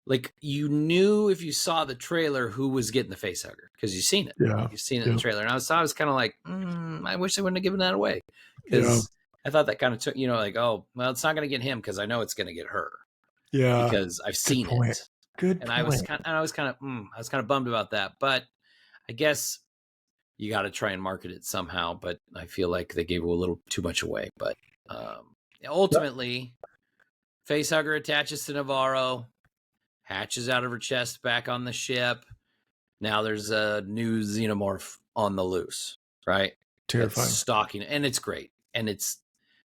like, you knew if you saw the trailer who was getting the face hugger because you've seen it. Yeah. You've seen it in the trailer. And I was kind of like, I wish they wouldn't have given that away, because I thought that kind of took, like, oh, well, it's not going to get him because I know it's going to get her. Yeah. Because I've seen it. Good and point. I was kind of bummed about that. But I guess you got to try and market it somehow. But I feel like they gave a little too much away. But ultimately, facehugger attaches to Navarro, hatches out of her chest back on the ship. Now there's a new xenomorph on the loose, right? Terrifying. That's stalking, and it's great. And it's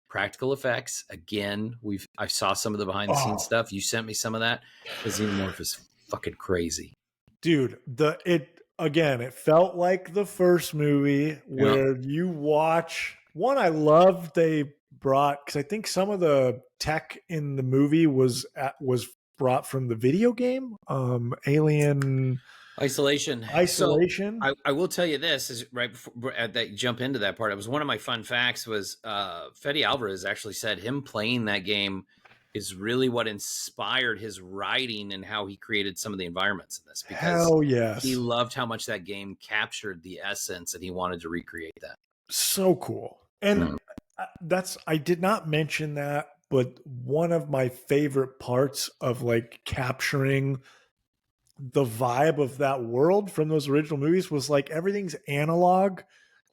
practical effects. Again, I saw some of the behind the scenes stuff. You sent me some of that. The xenomorph is fucking crazy. Dude, it felt like the first movie where you watch one. I loved they brought, because I think some of the tech in the movie was brought from the video game, Alien Isolation. So I will tell you this is right before that you jump into that part. It was one of my fun facts was Fede Alvarez actually said him playing that game is really what inspired his writing and how he created some of the environments in this, because he loved how much that game captured the essence and he wanted to recreate that. So cool. And I did not mention that, but one of my favorite parts of, like, capturing the vibe of that world from those original movies was, like, everything's analog.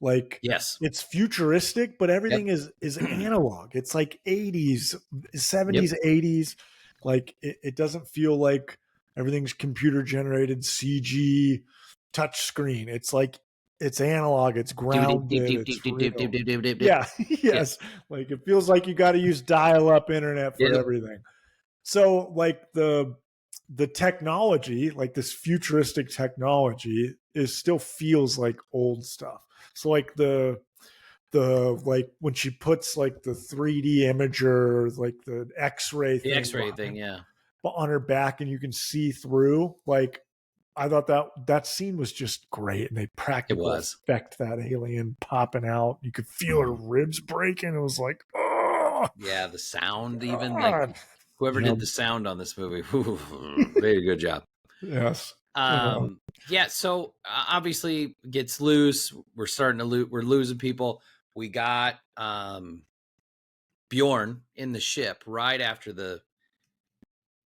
Like, yes, it's futuristic, but everything is analog. It's like 80s, 70s, 80s. Like, it doesn't feel like everything's computer generated CG touch screen. It's like, it's analog, it's grounded, it's real. Yeah, yes. Like, it feels like you got to use dial-up internet for everything. So, like, the technology, like this futuristic technology, still feels like old stuff. So, like, the like when she puts, like, the 3D imager, like the X-ray thing, on her back, and you can see through. Like, I thought that scene was just great, and they practically effect that alien popping out. You could feel her ribs breaking. It was like, oh yeah, the sound, even like whoever did the sound on this movie, very good job. Yes. Uh, Yeah, so obviously gets loose. We're starting to we're losing people. We got Bjorn in the ship right after the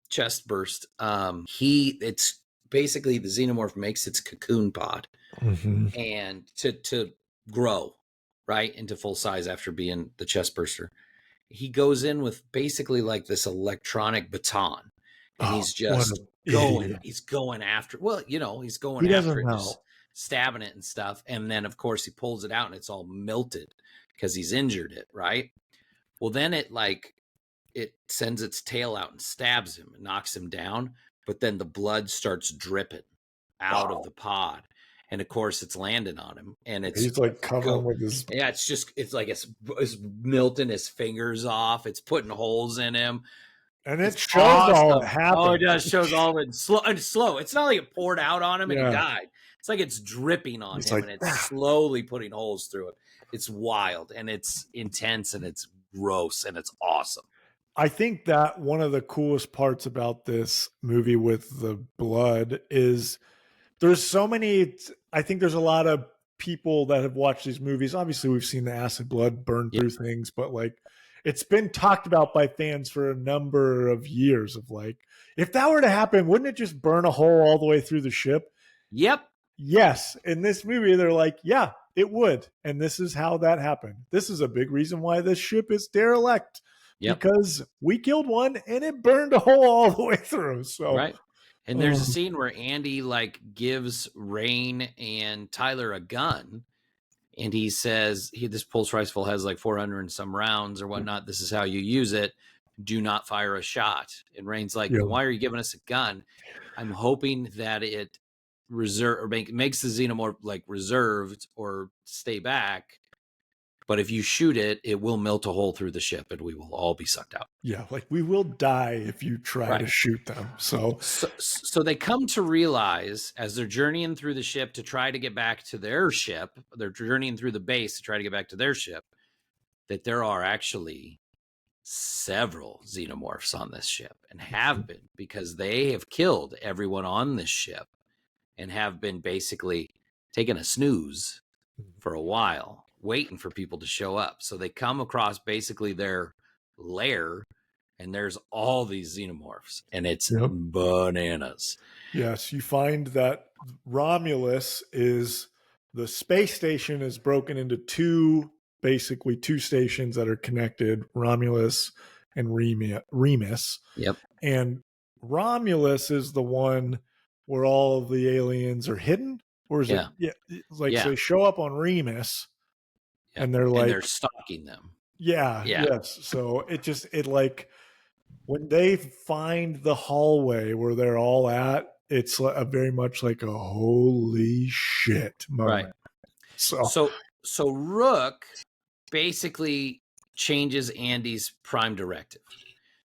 chest burst. It's basically the xenomorph makes its cocoon pod mhm. and to grow right into full size after being the chest burster. He goes in with basically like this electronic baton, and Oh, he's what just an idiot. he's going after, well, he's going He after doesn't it, just know. stabbing it and stuff. And then of course he pulls it out and it's all melted because he's injured it, right? Well, then it sends its tail out and stabs him and knocks him down, but then the blood starts dripping out of Wow. the pod. And of course it's landing on him, and it's He's like covering go with his, yeah, it's like it's melting his fingers off, it's putting holes in him. and it It's shows all it awesome. Oh, it happened. does, shows all of it slow. It's not like it poured out on him and he Yeah. died. It's like it's dripping on He's him like, and it's slowly putting holes through it. It's wild and it's intense and it's gross and it's awesome. I think that one of the coolest parts about this movie with the blood is there's so many. I think there's a lot of people that have watched these movies. Obviously, we've seen the acid blood burn Yep. through things, but like it's been talked about by fans for a number of years of like, if that were to happen, wouldn't it just burn a hole all the way through the ship? Yep. Yes. In this movie, they're like, yeah, it would. And this is how that happened. This is a big reason why this ship is derelict Yep. because we killed one and it burned a hole all the way through. So, Right. And there's a scene where Andy like gives Rain and Tyler a gun, and he says, this pulse rifle has like 400 and some rounds or whatnot. This is how you use it. Do not fire a shot. And Rain's like, yeah, then why are you giving us a gun? I'm hoping that it makes the xenomorph like reserved or stay back. But if you shoot it, it will melt a hole through the ship and we will all be sucked out. yeah, like we will die if you try to Right. shoot them. So they come to realize as they're journeying through the ship to try to get back to their ship, they're journeying through the base to try to get back to their ship, that there are actually several xenomorphs on this ship and have been, because they have killed everyone on this ship and have been basically taking a snooze for a while, waiting for people to show up. So they come across basically their lair, and there's all these xenomorphs, and it's Yep. bananas. Yes, you find that Romulus is the space station is broken into basically two stations that are connected, Romulus and Remus. Yep. And Romulus is the one where all of the aliens are hidden, or is Yeah. it? Yeah, like Yeah. so they show up on Remus, Yep. and they're like, they're stalking them. yeah, Yeah. yes. So it like when they find the hallway where they're all at, it's a very much like a holy shit moment. Right. So So Rook basically changes Andy's prime directive.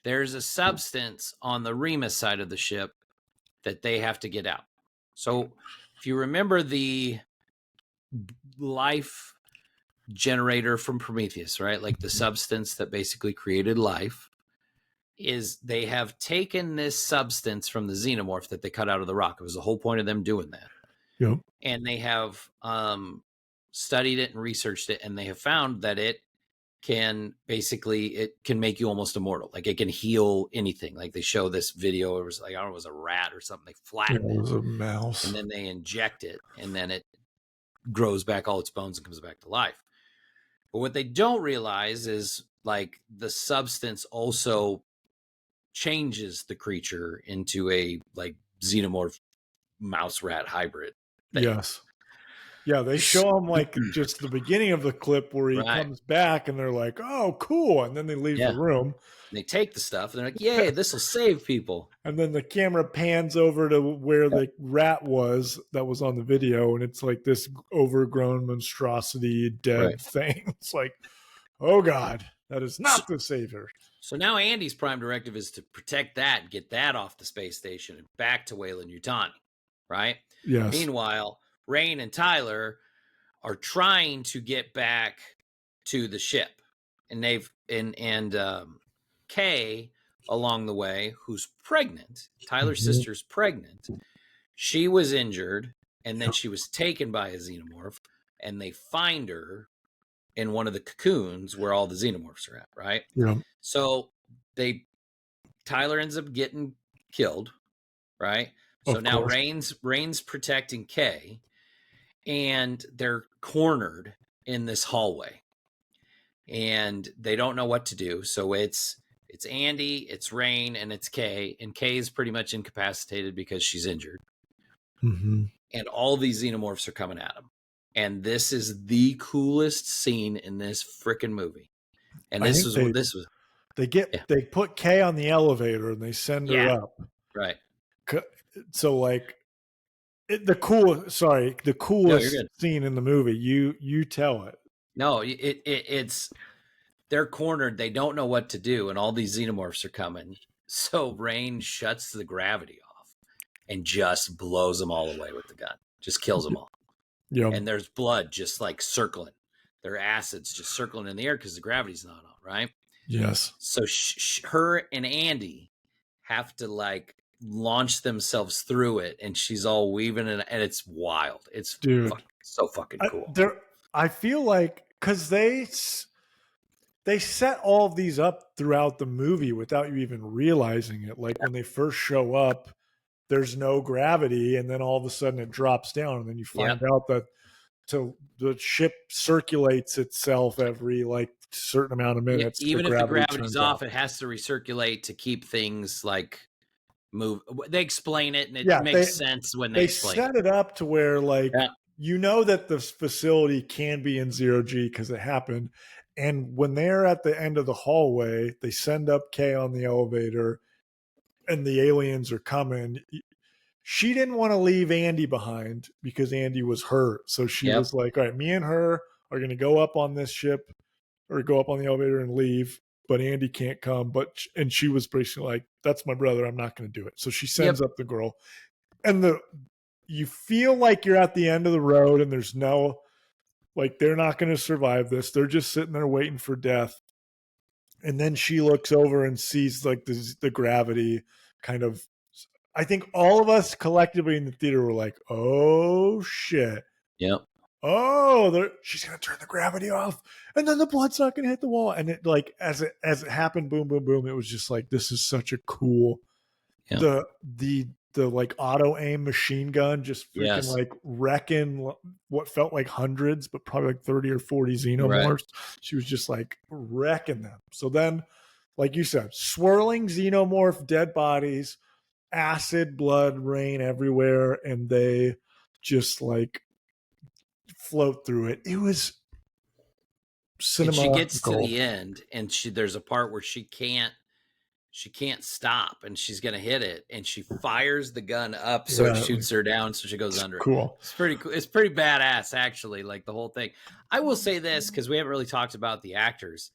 There's a substance on the Remus side of the ship that they have to get out. So if you remember the life generator from Prometheus, right? Like the substance that basically created life, is they have taken this substance from the xenomorph that they cut out of the rock. It was the whole point of them doing that. yep. And they have studied it and researched it, and they have found that it can make you almost immortal. Like it can heal anything. Like they show this video, it was like, I don't know, it was a rat or something. They flatten It was it a mouse. and then they inject it, and then it grows back all its bones and comes back to life. But what they don't realize is like the substance also changes the creature into a like xenomorph mouse rat hybrid thing. Yes. Yeah, they show him like just the beginning of the clip where he Right. comes back and they're like, oh, cool. And then they leave Yeah. the room. They take the stuff and they're like, yay, this will save people. And then the camera pans over to where the rat was that was on the video. And it's like this overgrown monstrosity dead thing. It's like, oh, God, that is not the savior. So now Andy's prime directive is to protect that and get that off the space station and back to Weyland-Yutani, right? Yes. Meanwhile, Rain and Tyler are trying to get back to the ship, and Kay along the way, who's pregnant. Tyler's sister's pregnant. She was injured, and then she was taken by a xenomorph, and they find her in one of the cocoons where all the xenomorphs are at, right? Yeah. So Tyler ends up getting killed, right? So Of now course. Rain's protecting Kay, and they're cornered in this hallway, and they don't know what to do. So it's Andy, it's Rain, and it's Kay, and Kay is pretty much incapacitated because she's injured. Mm-hmm. And all these xenomorphs are coming at him. And this is the coolest scene in this freaking movie. And I this think was what this was. Yeah. they put Kay on the elevator and they send her Yeah. up. Right. So like the coolest scene in the movie. You tell it. No, it's they're cornered. They don't know what to do, and all these xenomorphs are coming. So Rain shuts the gravity off and just blows them all away with the gun. Just kills them all. Yeah. And there's blood just like circling. Their acids just circling in the air because the gravity's not on, right? Yes. So her and Andy have to like launch themselves through it, and she's all weaving, and it's wild. It's so fucking cool. I feel like because they set all of these up throughout the movie without you even realizing it. Like when they first show up, there's no gravity, and then all of a sudden it drops down, and then you find out that the ship circulates itself every like certain amount of minutes. Even if the gravity's off, it has to recirculate to keep things like move. They explain it, and it makes sense when they explain set it up to where like you know that the facility can be in 0G because it happened. And when they're at the end of the hallway, they send up Kay on the elevator, and the aliens are coming. She didn't want to leave Andy behind because Andy was hurt. So she was like, all right, me and her are going to go up on this ship or go up on the elevator and leave, but Andy can't come. And she was basically like, that's my brother. I'm not going to do it. So she sends up the girl. And you feel like you're at the end of the road, and there's no, like, they're not going to survive this. They're just sitting there waiting for death. And then she looks over and sees like the gravity kind of. I think all of us collectively in the theater were like, oh shit. Yep. Oh, she's going to turn the gravity off, and then the blood's not going to hit the wall. And it like, as it happened, boom, boom, boom. It was just like, this is such a cool, the like auto aim machine gun just freaking like wrecking what felt like hundreds, but probably like 30 or 40 xenomorphs. Right. She was just like wrecking them. So then, like you said, swirling xenomorph dead bodies, acid, blood, rain everywhere, and they just like float through it. It was cinema. And she gets to the end, and there's a part where she can't stop, and she's gonna hit it, and she fires the gun up so it shoots her down, so she goes under. Cool. It's pretty cool. It's pretty badass, actually. Like the whole thing. I will say this because we haven't really talked about the actors.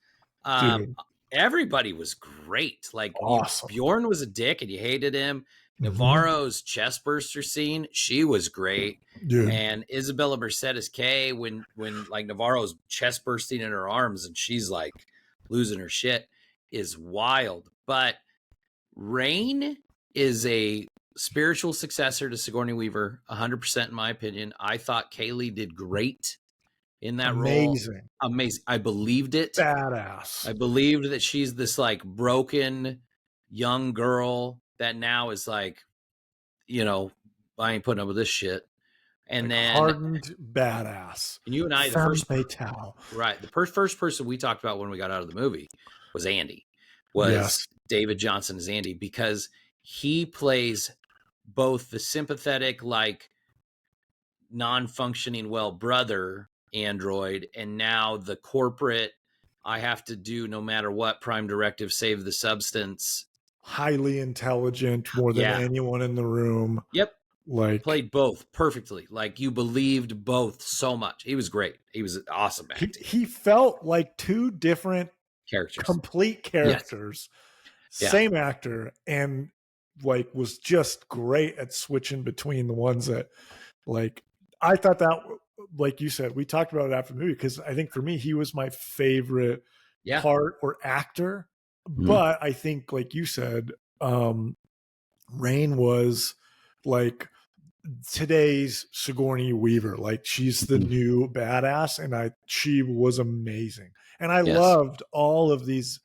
Everybody was great. Like awesome. Bjorn was a dick, and you hated him. Navarro's chest burster scene, she was great. And Isabella Merced as Kay, when like Navarro's chest bursting in her arms and she's like losing her shit, is wild. But Rain is a spiritual successor to Sigourney Weaver, 100% in my opinion. I thought Kaylee did great in that role. Amazing. I believed it. Badass. I believed that she's this like broken young girl that now is like, you know, I ain't putting up with this shit. And like then hardened badass. And you and I, the first person we talked about when we got out of the movie was Andy. David Johnson as Andy, because he plays both the sympathetic, like non-functioning well brother android, and now the corporate, I have to do no matter what, prime directive, save the substance. Highly intelligent, more than anyone in the room. Yep. Like played both perfectly. Like you believed both so much. He was great. He was awesome acting. He felt like two different characters, complete characters. Same actor, and like was just great at switching between the ones that like I thought that, like you said, we talked about it after the movie, because I think for me he was my favorite part or actor. But I think, like you said, Rain was like today's Sigourney Weaver. Like she's the new badass, and she was amazing. And I Yes. loved all of these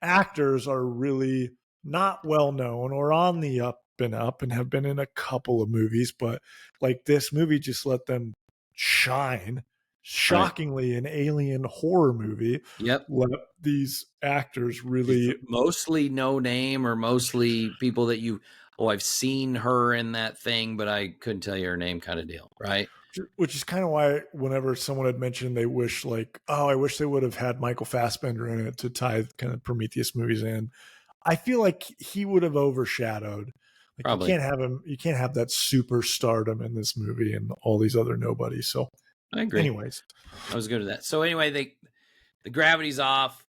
actors are really not well known or on the up and up and have been in a couple of movies, but like this movie just let them shine. Shockingly, an alien horror movie Yep. let these actors Just really mostly no name or mostly people that I've seen her in that thing, but I couldn't tell you her name kind of deal, right? which is kind of why whenever someone had mentioned they wish like, oh, I wish they would have had Michael Fassbender in it to tie kind of Prometheus movies in. I feel like he would have overshadowed. Like Probably. you can't have that superstardom in this movie and all these other nobodies. So I agree. anyways, I was good at that. So anyway, the gravity's off.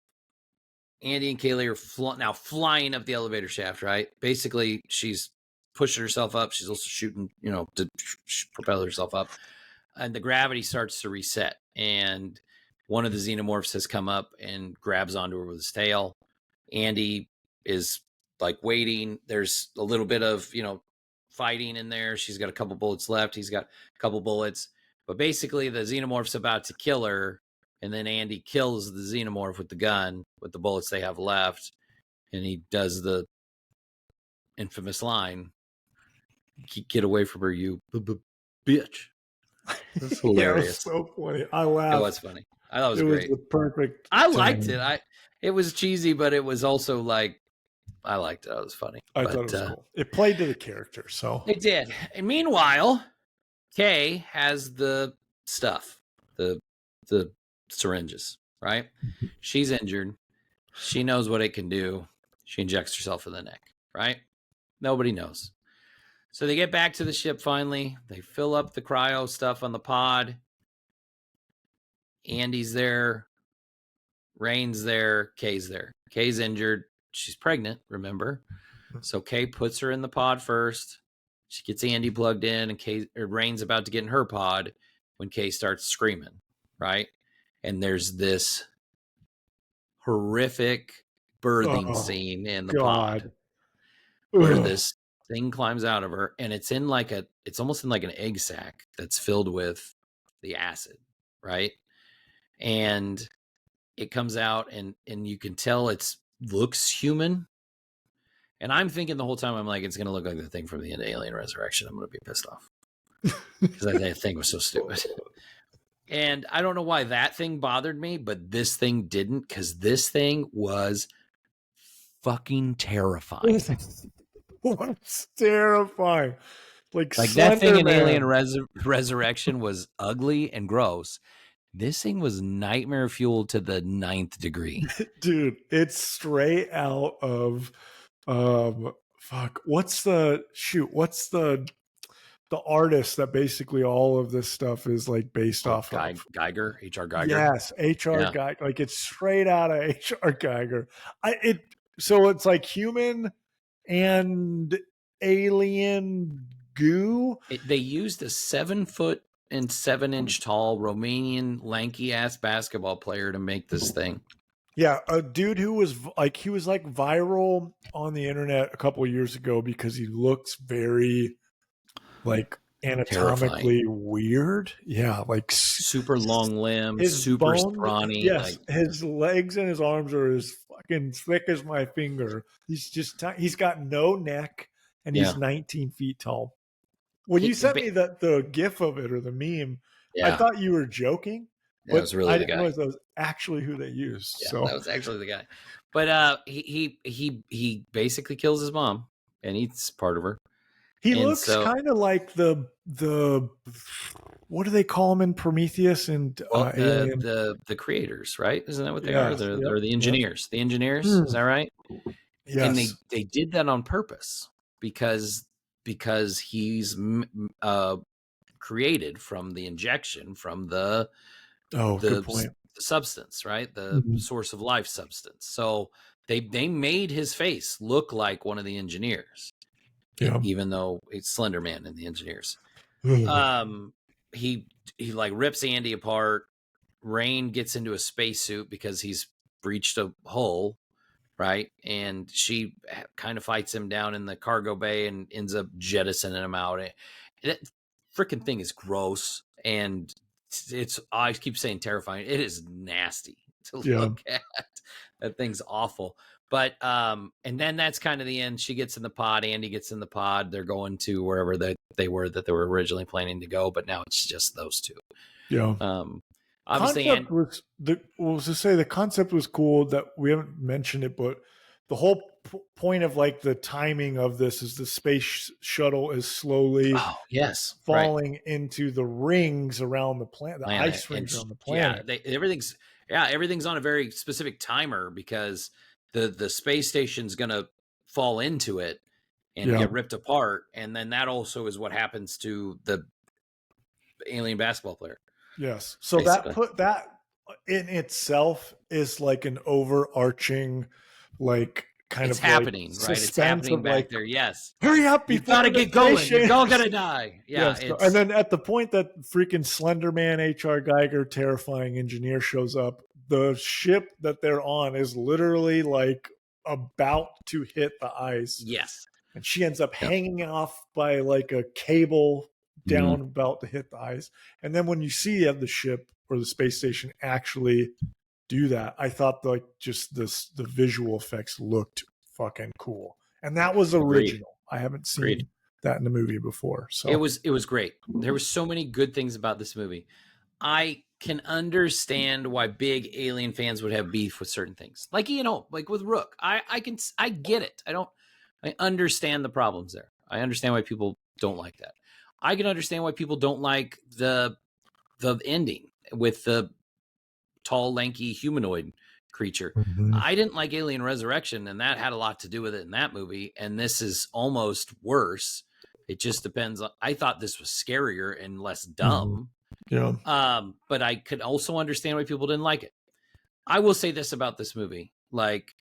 Andy and Kaylee are now flying up the elevator shaft, right? Basically, she's pushing herself up. She's also shooting, to propel herself up. And the gravity starts to reset. And one of the xenomorphs has come up and grabs onto her with his tail. Andy is like waiting. There's a little bit of, fighting in there. She's got a couple bullets left. He's got a couple bullets. But basically, the xenomorph's about to kill her. And then Andy kills the xenomorph with the gun, with the bullets they have left. And he does the infamous line, "Get away from her, you bitch." That's hilarious. Yeah, it was so funny. I laughed. It was funny. I thought it was it great. was the perfect. I liked it. It was cheesy, but it was also like, I liked it. It was funny. I thought it was cool. It played to the character, so it did. And meanwhile, Kay has the stuff, the syringes, right? She's injured. She knows what it can do. She injects herself in the neck, right? Nobody knows. So they get back to the ship finally. They fill up the cryo stuff on the pod. Andy's there. Rain's there. Kay's there. Kay's injured. She's pregnant, remember? So Kay puts her in the pod first. She gets Andy plugged in, and Rain's about to get in her pod when Kay starts screaming, right? And there's this horrific birthing scene in the pod where this thing climbs out of her, and it's almost in like an egg sac that's filled with the acid, right? And it comes out, and you can tell it looks human. And I'm thinking the whole time, I'm like, it's going to look like the thing from the end of Alien Resurrection. I'm going to be pissed off because that thing was so stupid. And I don't know why that thing bothered me, but this thing didn't, because this thing was fucking terrifying. What's terrifying? Like that thing in Alien Resurrection was ugly and gross. This thing was nightmare fuel to the 9th degree. Dude, it's straight out of what's the artist that basically all of this stuff is like based off of? Geiger, H.R. Geiger. Yes, H.R. Geiger. Like it's straight out of H.R. Geiger. So it's like human and alien goo. They used a 7-foot and 7-inch tall Romanian lanky ass basketball player to make this thing. Yeah, a dude who was viral on the internet a couple of years ago because he looks very like anatomically weird. Yeah, like super long limbs, super scrawny. Yes, his legs and his arms are as fucking thick as my finger. He's got no neck, and he's 19 feet tall. When you sent me the GIF of it or the meme, I thought you were joking. That was really the guy. I didn't realize that was actually who they used. Yeah, so that was actually the guy. But he basically kills his mom and eats part of her. He looks kind of like the what do they call him in Prometheus and Alien? The creators, right? Isn't that what they are? They're the engineers. The engineers, is that right? Yes. And they did that on purpose because he's created from the injection from the substance, right? The source of life substance. So they made his face look like one of the engineers, even though it's Slender Man in the engineers. He like rips Andy apart. Rain gets into a spacesuit because he's breached a hull, right? And she kind of fights him down in the cargo bay and ends up jettisoning him out. That freaking thing is gross, and it's I keep saying terrifying. It is nasty to look at. That thing's awful. But and then that's kind of the end. She gets in the pod. Andy gets in the pod. They're going to wherever they were originally planning to go, but now it's just those two. Yeah. Obviously, the concept was cool. That we haven't mentioned it, but the whole point of like the timing of this is the space shuttle is slowly falling into the rings around the planet, the ice rings around the planet. Everything's on a very specific timer because the space station's going to fall into it and get ripped apart, and then that also is what happens to the alien basketball player. Yes. So basically, that in itself is like an overarching, like it's happening, right? It's happening back there. Yes. Hurry up! You gotta get going. You're all gonna die. Yeah. Yes. And then at the point that freaking Slender Man, H.R. Geiger, terrifying engineer shows up, the ship that they're on is literally like about to hit the ice. Yes. And she ends up hanging off by like a cable down about to hit the ice. And then when you see the ship or the space station actually do that, I thought like just the visual effects looked fucking cool. And that was original. I haven't seen that in the movie before. So it was great. There were so many good things about this movie. I can understand why big alien fans would have beef with certain things. Like, like with Rook. I get it. I understand the problems there. I understand why people don't like that. I can understand why people don't like the ending with the tall, lanky humanoid creature. I didn't like Alien Resurrection, and that had a lot to do with it in that movie. And this is almost worse. It just depends. I thought this was scarier and less dumb. Yeah. But I could also understand why people didn't like it. I will say this about this movie: like,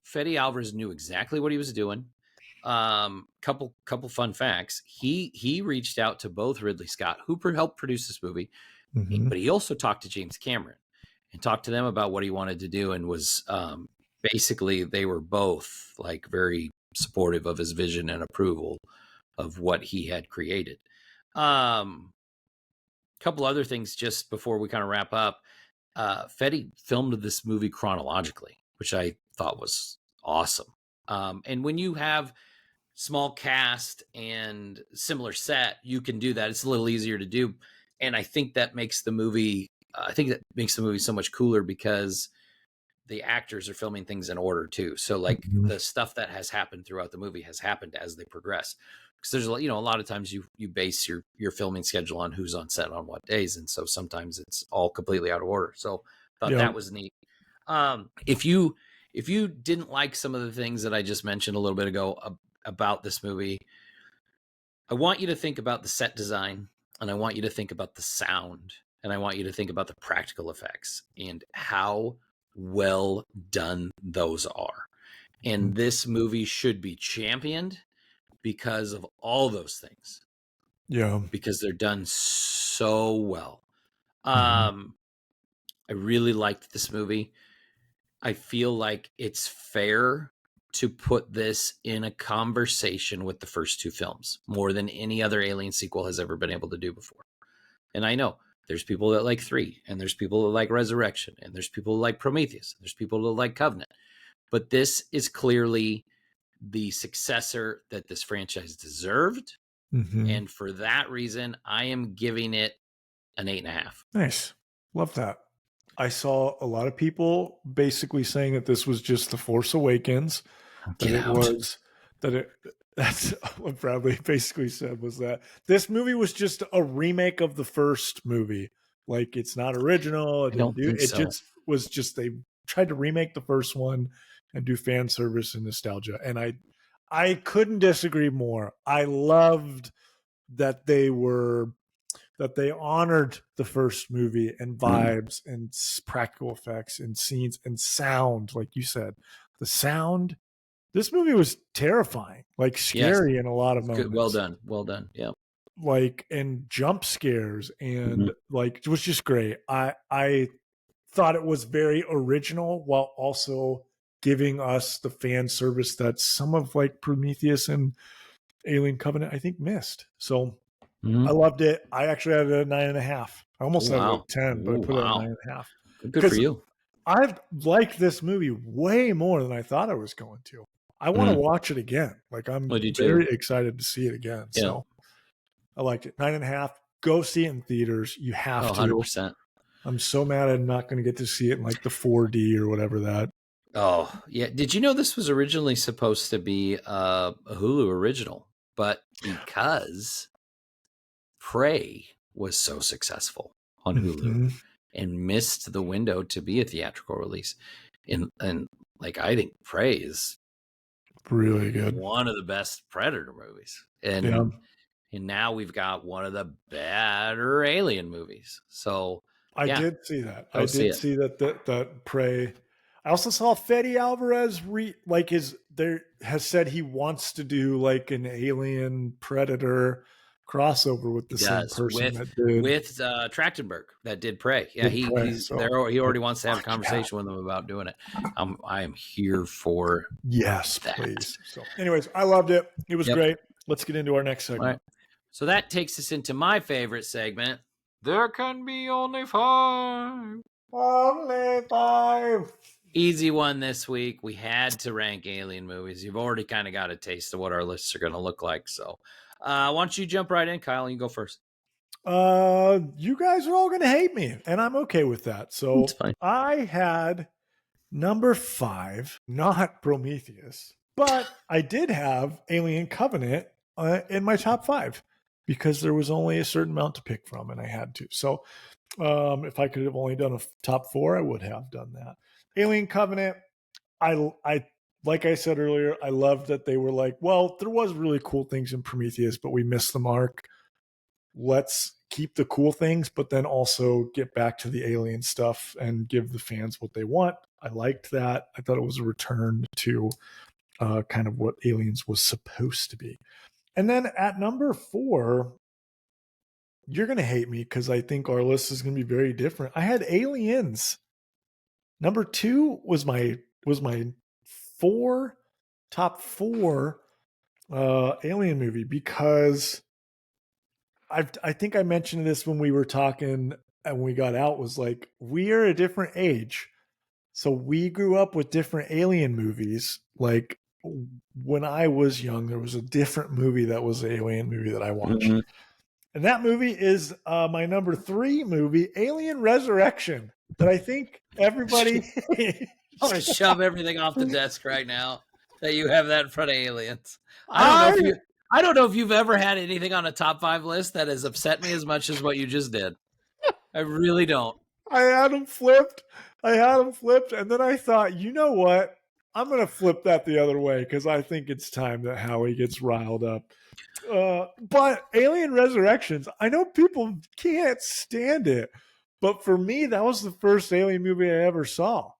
Fede Alvarez knew exactly what he was doing. Couple fun facts. He reached out to both Ridley Scott, who helped produce this movie, but he also talked to James Cameron and talked to them about what he wanted to do, and was basically they were both like very supportive of his vision and approval of what he had created. Couple other things just before we kind of wrap up. Fede filmed this movie chronologically, which I thought was awesome. And when you have small cast and similar set, you can do that. It's a little easier to do. And I think that makes the movie, so much cooler because the actors are filming things in order too. So like the stuff that has happened throughout the movie has happened as they progress. Because there's a lot of times you base your filming schedule on who's on set on what days. And so sometimes it's all completely out of order. So I thought that was neat. If you didn't like some of the things that I just mentioned a little bit ago about this movie, I want you to think about the set design, and I want you to think about the sound, and I want you to think about the practical effects and how well done those are. And this movie should be championed because of all those things. Yeah. Because they're done so well. I really liked this movie. I feel like it's fair to put this in a conversation with the first two films more than any other Alien sequel has ever been able to do before. And I know there's people that like 3, and there's people that like Resurrection, and there's people that like Prometheus, and there's people that like Covenant. But this is clearly the successor that this franchise deserved. And for that reason, I am giving it an 8.5. Nice. Love that. I saw a lot of people basically saying that this was just The Force Awakens. That's what Bradley basically said, was that this movie was just a remake of the first movie. Like, it's not original. Just was just, they tried to remake the first one and do fan service and nostalgia. And I couldn't disagree more. I loved that they honored the first movie and vibes and practical effects and scenes and sound. Like you said, the sound, this movie was terrifying, like scary in a lot of moments. Good. Well done. Yeah. Like, and jump scares and like, it was just great. I thought it was very original while also giving us the fan service that some of like Prometheus and Alien Covenant, I think, missed. So I loved it. I actually had it at 9.5. I almost Oh, had it wow. at 10, but I Oh, put it at wow. 9.5 Good for because you. I've liked this movie way more than I thought I was going to. I want to Mm. watch it again. Like, I'm I do very too. excited to see it again. Yeah. So I liked it. 9.5. Go see it in theaters. You Oh, have to. 100%. I'm so mad I'm not going to get to see it in like the 4D or whatever that. Oh, yeah. Did you know this was originally supposed to be a Hulu original? But because Prey was so successful on Hulu Mhm. and missed the window to be a theatrical release, and like I think Prey is Really good. one of the best Predator movies, Yeah. and now we've got one of the better Alien movies. So I yeah, did see that. I go see did it. see that Prey. I also saw Fede Alvarez has said he wants to do like an Alien Predator crossover with He the same does person that did Trachtenberg that did Pray. Yeah, did Prey. he's So there. He I already will wants to have a find out. conversation with him about doing it. I am here for Yes, that. please. So, anyways, I loved it. It was Yep. great. Let's get into our next All segment. right. So that takes us into my favorite segment. There can be only five. Only five. Easy one this week. We had to rank Alien movies. You've already kind of got a taste of what our lists are going to look like. So, why don't you jump right in, Kyle? And you go first. You guys are all gonna hate me, and I'm okay with that. It's So fine. I had number 5, not Prometheus, but I did have Alien Covenant in my top 5 because there was only a certain amount to pick from, and I had to. So if I could have only done a top 4, I would have done that. Alien Covenant, I like I said earlier, I loved that they were like, well, there was really cool things in Prometheus, but we missed the mark. Let's keep the cool things, but then also get back to the alien stuff and give the fans what they want. I liked that. I thought it was a return to kind of what Aliens was supposed to be. And then at number 4, you're going to hate me because I think our list is going to be very different. I had Aliens. Number 2 was my four top 4 alien movie because I think I mentioned this when we were talking and we got out, was like, we are a different age. So we grew up with different alien movies. Like, when I was young, there was a different movie that was an alien movie that I watched. Mm-hmm. And that movie is my number 3 movie, Alien Resurrection, that I think everybody I want to shove everything off the desk right now that you have that in front of Aliens. I I don't know if you've ever had anything on a top 5 list that has upset me as much as what you just did. I really don't. I had them flipped. And then I thought, you know what? I'm going to flip that the other way because I think it's time that Howie gets riled up. But Alien Resurrections, I know people can't stand it, but for me, that was the first Alien movie I ever saw.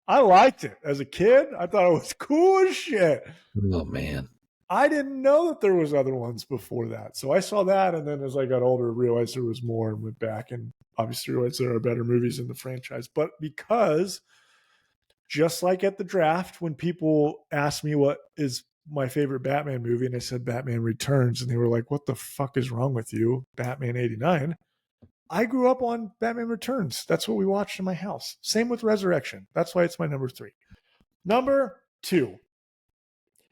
I liked it as a kid. I thought it was cool as shit. Oh, man. I didn't know that there was other ones before that. So I saw that, and then as I got older, realized there was more and went back and obviously realized there are better movies in the franchise. But because just like at the draft, when people asked me what is my favorite Batman movie, and I said Batman Returns, and they were like, what the fuck is wrong with you? Batman 89. I grew up on Batman Returns. That's what we watched in my house. Same with Resurrection. That's why it's my number 3. Number 2.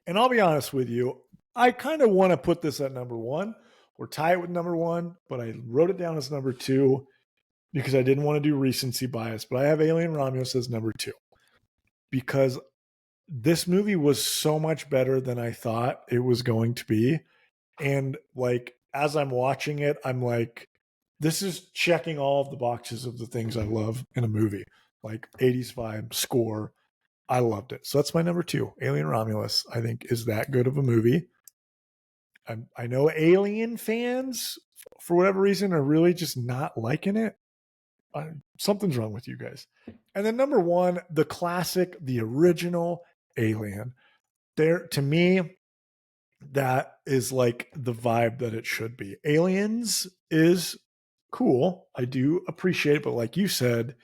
And I'll be honest with you, I kind of want to put this at number 1 or tie it with number 1, but I wrote it down as number 2 because I didn't want to do recency bias. But I have Alien Romulus as number 2 because this movie was so much better than I thought it was going to be. And like, as I'm watching it, I'm like, this is checking all of the boxes of the things I love in a movie, like 80s vibe, score. I loved it. So that's my number 2. Alien Romulus, I think, is that good of a movie. I know Alien fans, for whatever reason, are really just not liking it. Something's wrong with you guys. And then number 1, the classic, the original Alien. There, to me, that is like the vibe that it should be. Aliens is cool. I do appreciate it, but like you said,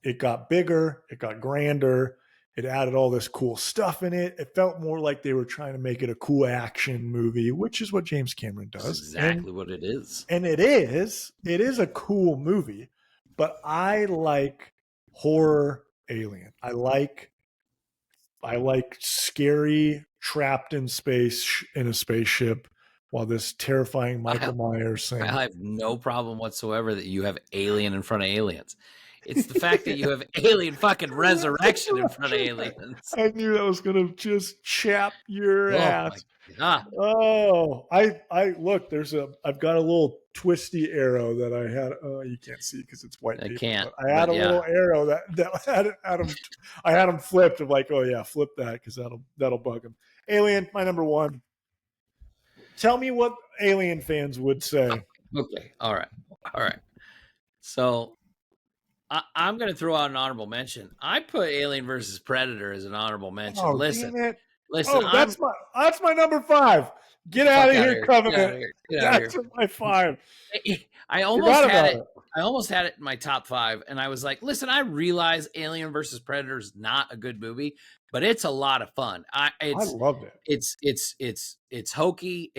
it got bigger, it got grander, It added all this cool stuff in it. It felt more like they were trying to make it a cool action movie, which is what James Cameron That's does. exactly what it is. And it is a cool movie, but I like horror alien. I like scary trapped in space in a spaceship while this terrifying Michael Myers thing. I have no problem whatsoever that you have Alien in front of Aliens. It's the fact that you have Alien fucking Resurrection in front of Aliens. I knew that was gonna just chap your Oh my ass. god! Oh, I look. I've got a little twisty arrow that I had. You can't see because it's white I paper. can't. But I had a little arrow that had him. I had him flipped. I'm like, oh yeah, flip that because that'll bug him. Alien, my number one. Tell me what Alien fans would say. Okay. All right. So I'm going to throw out an honorable mention. I put Alien versus Predator as an honorable mention. Oh, listen, damn it. listen. Oh, that's my number 5. Get out of here, Covenant. That's my 5. I almost had it. I almost had it in my top 5, and I was like, "Listen, I realize Alien versus Predator is not a good movie, but it's a lot of fun. I loved it. It's hokey.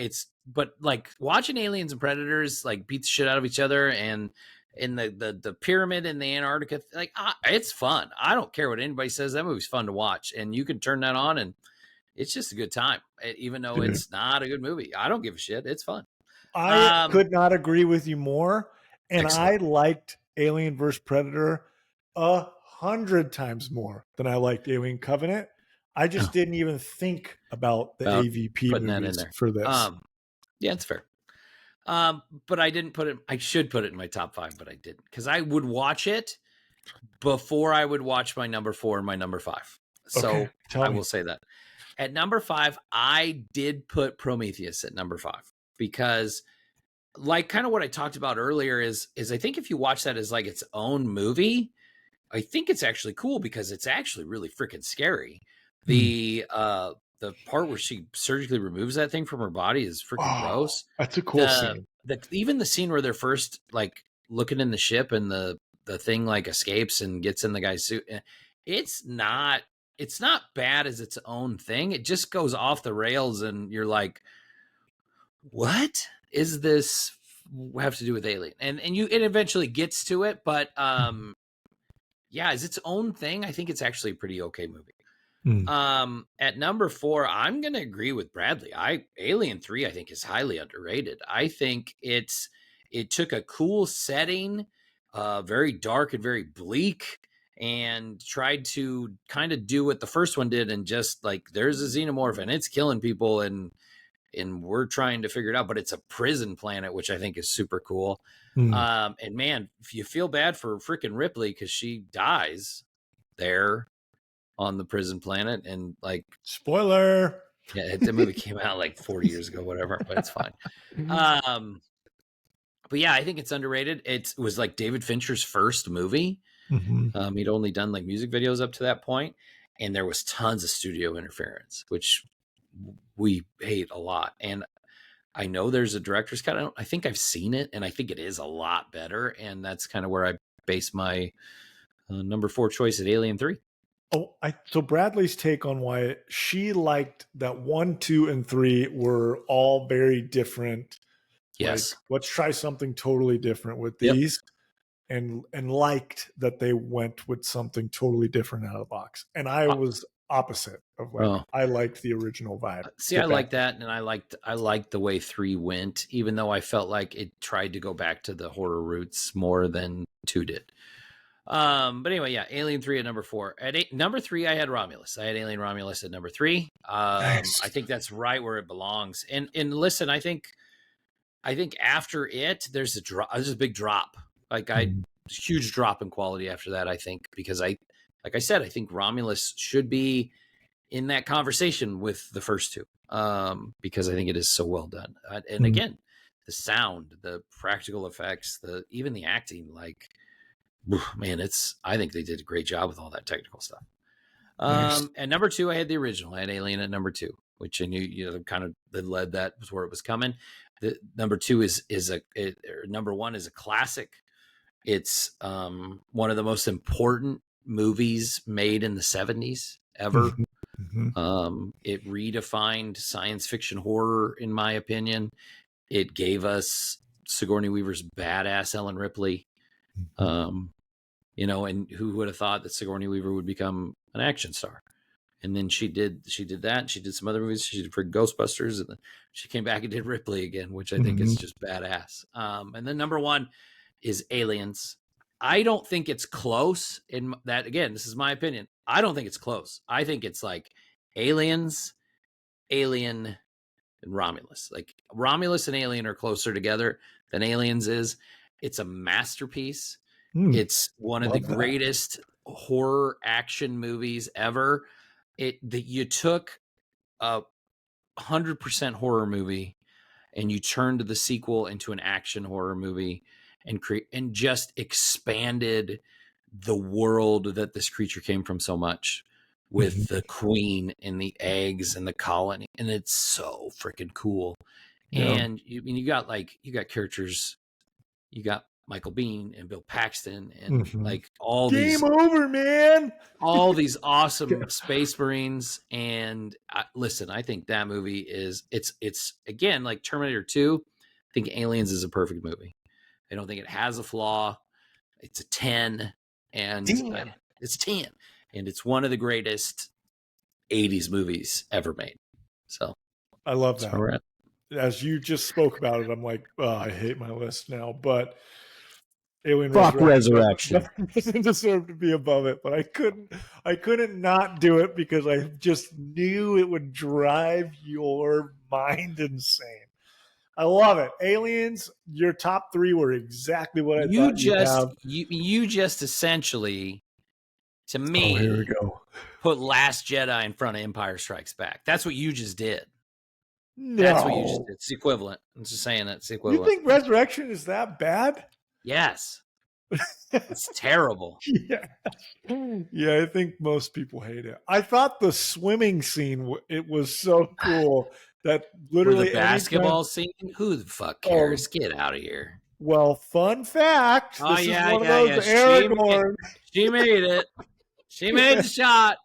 But like watching Aliens and Predators like beat the shit out of each other, and in the pyramid in the Antarctica, like it's fun. I don't care what anybody says. That movie's fun to watch, and you can turn that on, and it's just a good time, even though it's not a good movie. I don't give a shit. It's fun. I could not agree with you more. And excellent. I liked Alien vs. Predator 100 times more than I liked Alien Covenant. I just didn't even think about the AVP putting that in movies there for this. Yeah, it's fair. But I didn't put it. I should put it in my top 5, but I didn't because I would watch it before I would watch my number 4 and my number 5. So I will say that at number 5, I did put Prometheus at number 5 because, like, kind of what I talked about earlier is I think if you watch that as like its own movie, I think it's actually cool because it's actually really freaking scary. The part where she surgically removes that thing from her body is freaking gross. That's a cool scene. Even the scene where they're first like looking in the ship and the thing like escapes and gets in the guy's suit. It's not bad as its own thing. It just goes off the rails and you're like, what is this have to do with Alien? And it eventually gets to it, but yeah, as its own thing, I think it's actually a pretty okay movie. At number 4, I'm going to agree with Bradley. Alien 3, I think, is highly underrated. I think it took a cool setting, very dark and very bleak, and tried to kind of do what the first one did, and just like there's a xenomorph and it's killing people, and we're trying to figure it out. But it's a prison planet, which I think is super cool. And man, if you feel bad for freaking Ripley because she dies there on the prison planet, and like spoiler, yeah, the movie came out like 40 years ago, whatever, but it's fine. But yeah, I think it's underrated. It was like David Fincher's first movie. He'd only done like music videos up to that point, and there was tons of studio interference, which we hate a lot. And I know there's a director's cut. I think I've seen it, and I think it is a lot better. And that's kind of where I base my number 4 choice at Alien 3. So Bradley's take on why she liked that 1, 2, and 3 were all very different. Yes. Like, let's try something totally different with these. And liked that they went with something totally different out of the box. And I was opposite of like I liked the original vibe. See, I like that, and I liked the way 3 went, even though I felt like it tried to go back to the horror roots more than 2 did. But anyway, yeah, Alien 3 at number 4. At number 3, I had Romulus. I had Alien Romulus at number 3. Nice. I think that's right where it belongs. And listen, I think after it, there's a big drop. Like huge drop in quality after that, I think, because like I said, I think Romulus should be in that conversation with the first 2, because I think it is so well done. And again, the sound, the practical effects, even the acting, like, man, I think they did a great job with all that technical stuff. Nice. And number 2, I had the original. I had Alien at number 2, which I knew, kind of led that was where it was coming. The number 2 number 1 is a classic. It's one of the most important movies made in the 70s, ever. Mm-hmm. It redefined science fiction horror, in my opinion. It gave us Sigourney Weaver's badass Ellen Ripley. And who would have thought that Sigourney Weaver would become an action star? And then she did that. And she did some other movies. She did for Ghostbusters, and then she came back and did Ripley again, which I think is just badass. And then number one is Aliens. I don't think it's close. In that, again, this is my opinion. I don't think it's close. I think it's like Aliens, Alien, and Romulus. Like Romulus and Alien are closer together than Aliens is. It's a masterpiece. It's one of the greatest horror action movies ever. You took a 100% horror movie and you turned the sequel into an action horror movie and just expanded the world that this creature came from so much with the queen and the eggs and the colony, and it's so freaking cool. Yeah. And you got characters, you got Michael Biehn and Bill Paxton and like all Game over, man. All these awesome Space Marines. And listen, I think that movie is it's again like Terminator 2. I think Aliens is a perfect movie. I don't think it has a flaw. It's a 10, and it's 10, and it's one of the greatest 80s movies ever made. So I love that. As you just spoke about it, I'm like, oh, I hate my list now, but Alien Resurrection doesn't deserve to be above it, but I couldn't not do it because I just knew it would drive your mind insane. I love it. Aliens, your top three were exactly what I thought you'd have. You just essentially, to me, here we go, put Last Jedi in front of Empire Strikes Back. That's what you just did. No. That's what you just did. It's the equivalent. I'm just saying that it's the equivalent. You think Resurrection is that bad? Yes. It's terrible. Yeah, I think most people hate it. I thought the swimming scene, it was so cool that literally the basketball scene. Who the fuck cares? Get out of here. Well, fun fact. This is one of those Aragorn. She made it. She made the shot.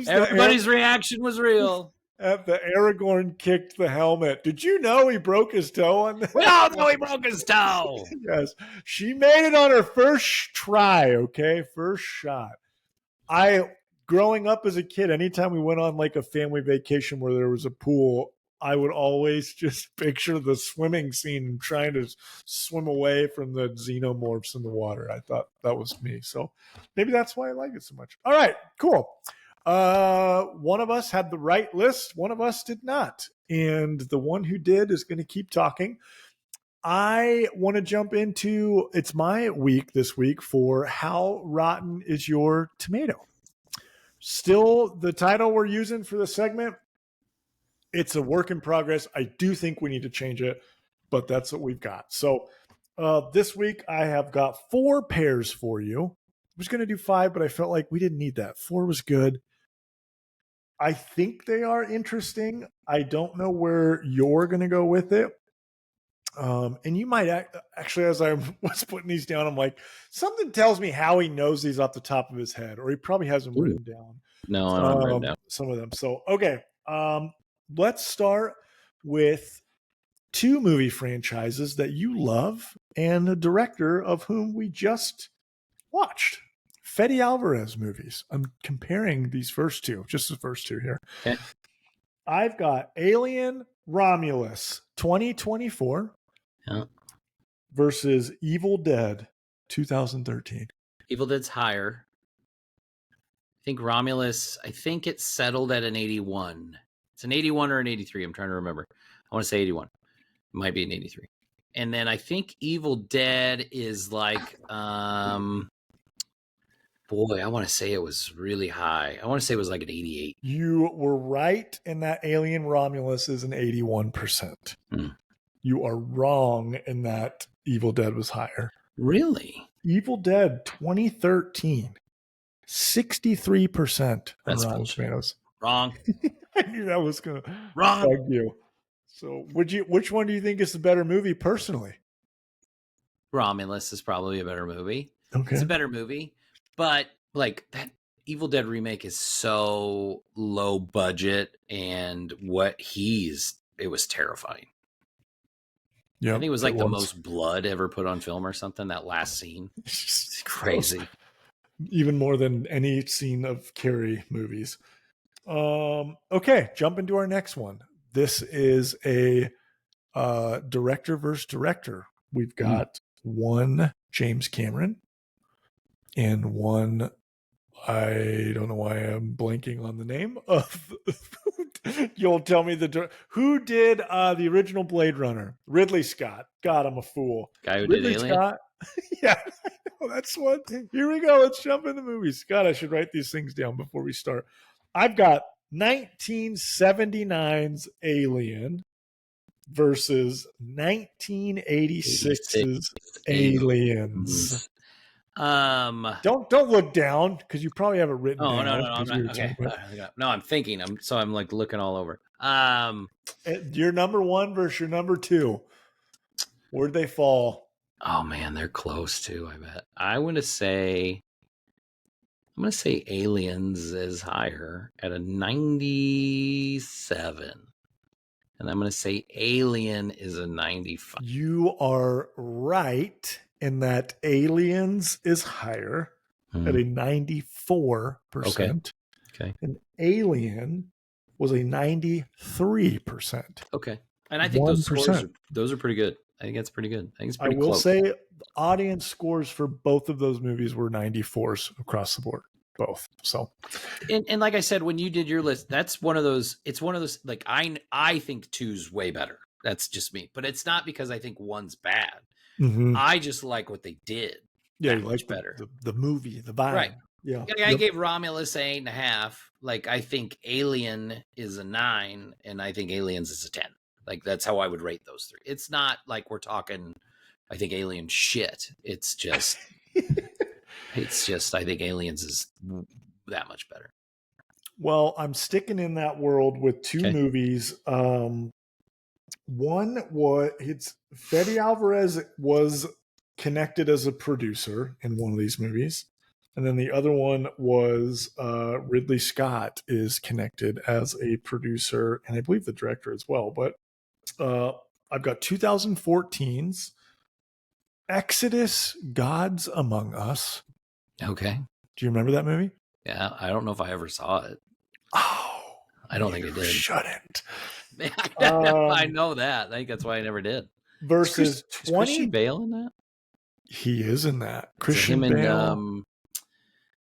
Everybody's reaction was real. The Aragorn kicked the helmet. Did you know he broke his toe on that? We all know he broke his toe. Yes. She made it on her first try, okay? First shot. Growing up as a kid, anytime we went on like a family vacation where there was a pool, I would always just picture the swimming scene trying to swim away from the xenomorphs in the water. I thought that was me. So maybe that's why I like it so much. All right, cool. One of us had the right list. One of us did not. And the one who did is going to keep talking. I want to jump into, it's my week this week for How Rotten is Your Tomato? Still the title we're using for the segment. It's a work in progress. I do think we need to change it, but that's what we've got. So this week I have got 4 pairs for you. I was going to do 5, but I felt like we didn't need that. 4 was good. I think they are interesting. I don't know where you're going to go with it. And you might actually, as I was putting these down, I'm like, something tells me Howie knows these off the top of his head, or he probably has them written down. No, I don't have written down. Some of them. So, okay. Let's start with 2 movie franchises that you love and a director of whom we just watched. Fede Alvarez movies. I'm comparing these first 2, just the first 2 here. Okay. I've got Alien Romulus 2024 versus Evil Dead 2013. Evil Dead's higher. I think Romulus, it settled at an 81. It's an 81 or an 83. I'm trying to remember. I want to say 81. It might be an 83. And then I think Evil Dead is like, boy, I want to say it was really high. I want to say it was like an 88. You were right in that Alien Romulus is an 81%. You are wrong in that Evil Dead was higher. Really? Evil Dead 2013, 63% on Rotten Tomatoes. Wrong. I knew that was going to bug you. So which one do you think is the better movie personally? Romulus is probably a better movie. Okay. It's a better movie. But like that Evil Dead remake is so low budget, and it was terrifying. Yeah, I think it was like the most blood ever put on film or something. That last scene, it's crazy. Even more than any scene of Carrie movies. Okay, jump into our next one. This is a director versus director. We've got one James Cameron and one, I don't know why I'm blanking on the name of. You'll tell me who did the original Blade Runner? Ridley Scott. God, I'm a fool. Guy who Ridley did Alien. Scott. Yeah, I know, that's one. Here we go. Let's jump into movies. God, I should write these things down before we start. I've got 1979's Alien versus 1986's Aliens. Don't look down because you probably have it written down. No, I'm not. Okay. No, I'm thinking. I'm like looking all over. Your number one versus your number two. Where'd they fall? Oh man, they're close too, I bet. I'm gonna say Aliens is higher at a 97. And I'm gonna say Alien is a 95. You are right in that Aliens is higher at a 94%. Okay. And Alien was a 93%. Okay. And I think those scores are pretty good. I think that's pretty good. I think it's pretty close. say the audience scores for both of those movies were 94s across the board. Both. So, and like I said, when you did your list, that's one of those. It's one of those. Like I think two's way better. That's just me. But it's not because I think one's bad. Mm-hmm. I just like what they did. Yeah, you like better the movie, the vibe. Right. Yeah. I gave Romulus 8.5. Like I think Alien is a 9, and I think Aliens is a 10. Like that's how I would rate those three. It's not like we're talking. I think Alien shit. It's just. I think Aliens is that much better. Well, I'm sticking in that world with two movies. One was Fede Alvarez was connected as a producer in one of these movies. And then the other one was Ridley Scott is connected as a producer, and I believe the director as well. But I've got 2014's Exodus: Gods Among Us. Okay. Do you remember that movie? Yeah, I don't know if I ever saw it. Oh, I don't think I did. Shouldn't. I know that. I think that's why I never did. Versus is Christian Bale in that? He is in that. Christian Bale.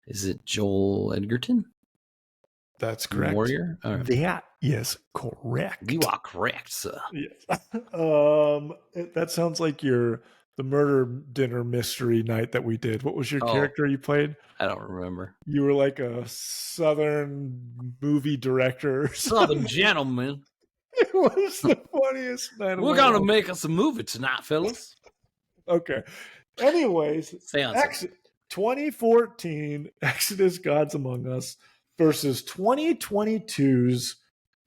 Is it Joel Edgerton? That's correct. Warrior? Right. That is correct. You are correct, sir. Yes. That sounds like the murder dinner mystery night that we did. What was your character you played? I don't remember. You were like a Southern movie director. Southern gentleman. It was the funniest night. We're going to make us a movie tonight, fellas. Okay. Anyways, 2014 Exodus: Gods Among Us versus 2022's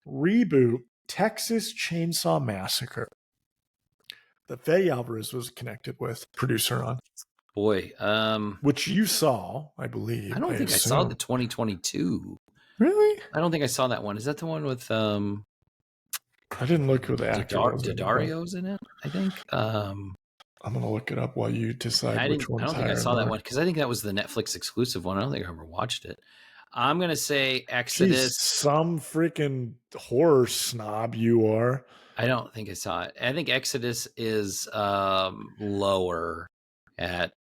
reboot Texas Chainsaw Massacre that Fede Alvarez was connected with, producer on. Boy, which you saw, I believe. I don't think I saw the 2022. Really? I don't think I saw that one. Is that the one with I didn't look who the actor was. Daddario's in it, I think. I'm gonna look it up while you decide which one. I don't think I saw that one because I think that was the Netflix exclusive one. I don't think I ever watched it. I'm gonna say Exodus. Jeez, some freaking horror snob you are. I don't think I saw it. I think Exodus is lower at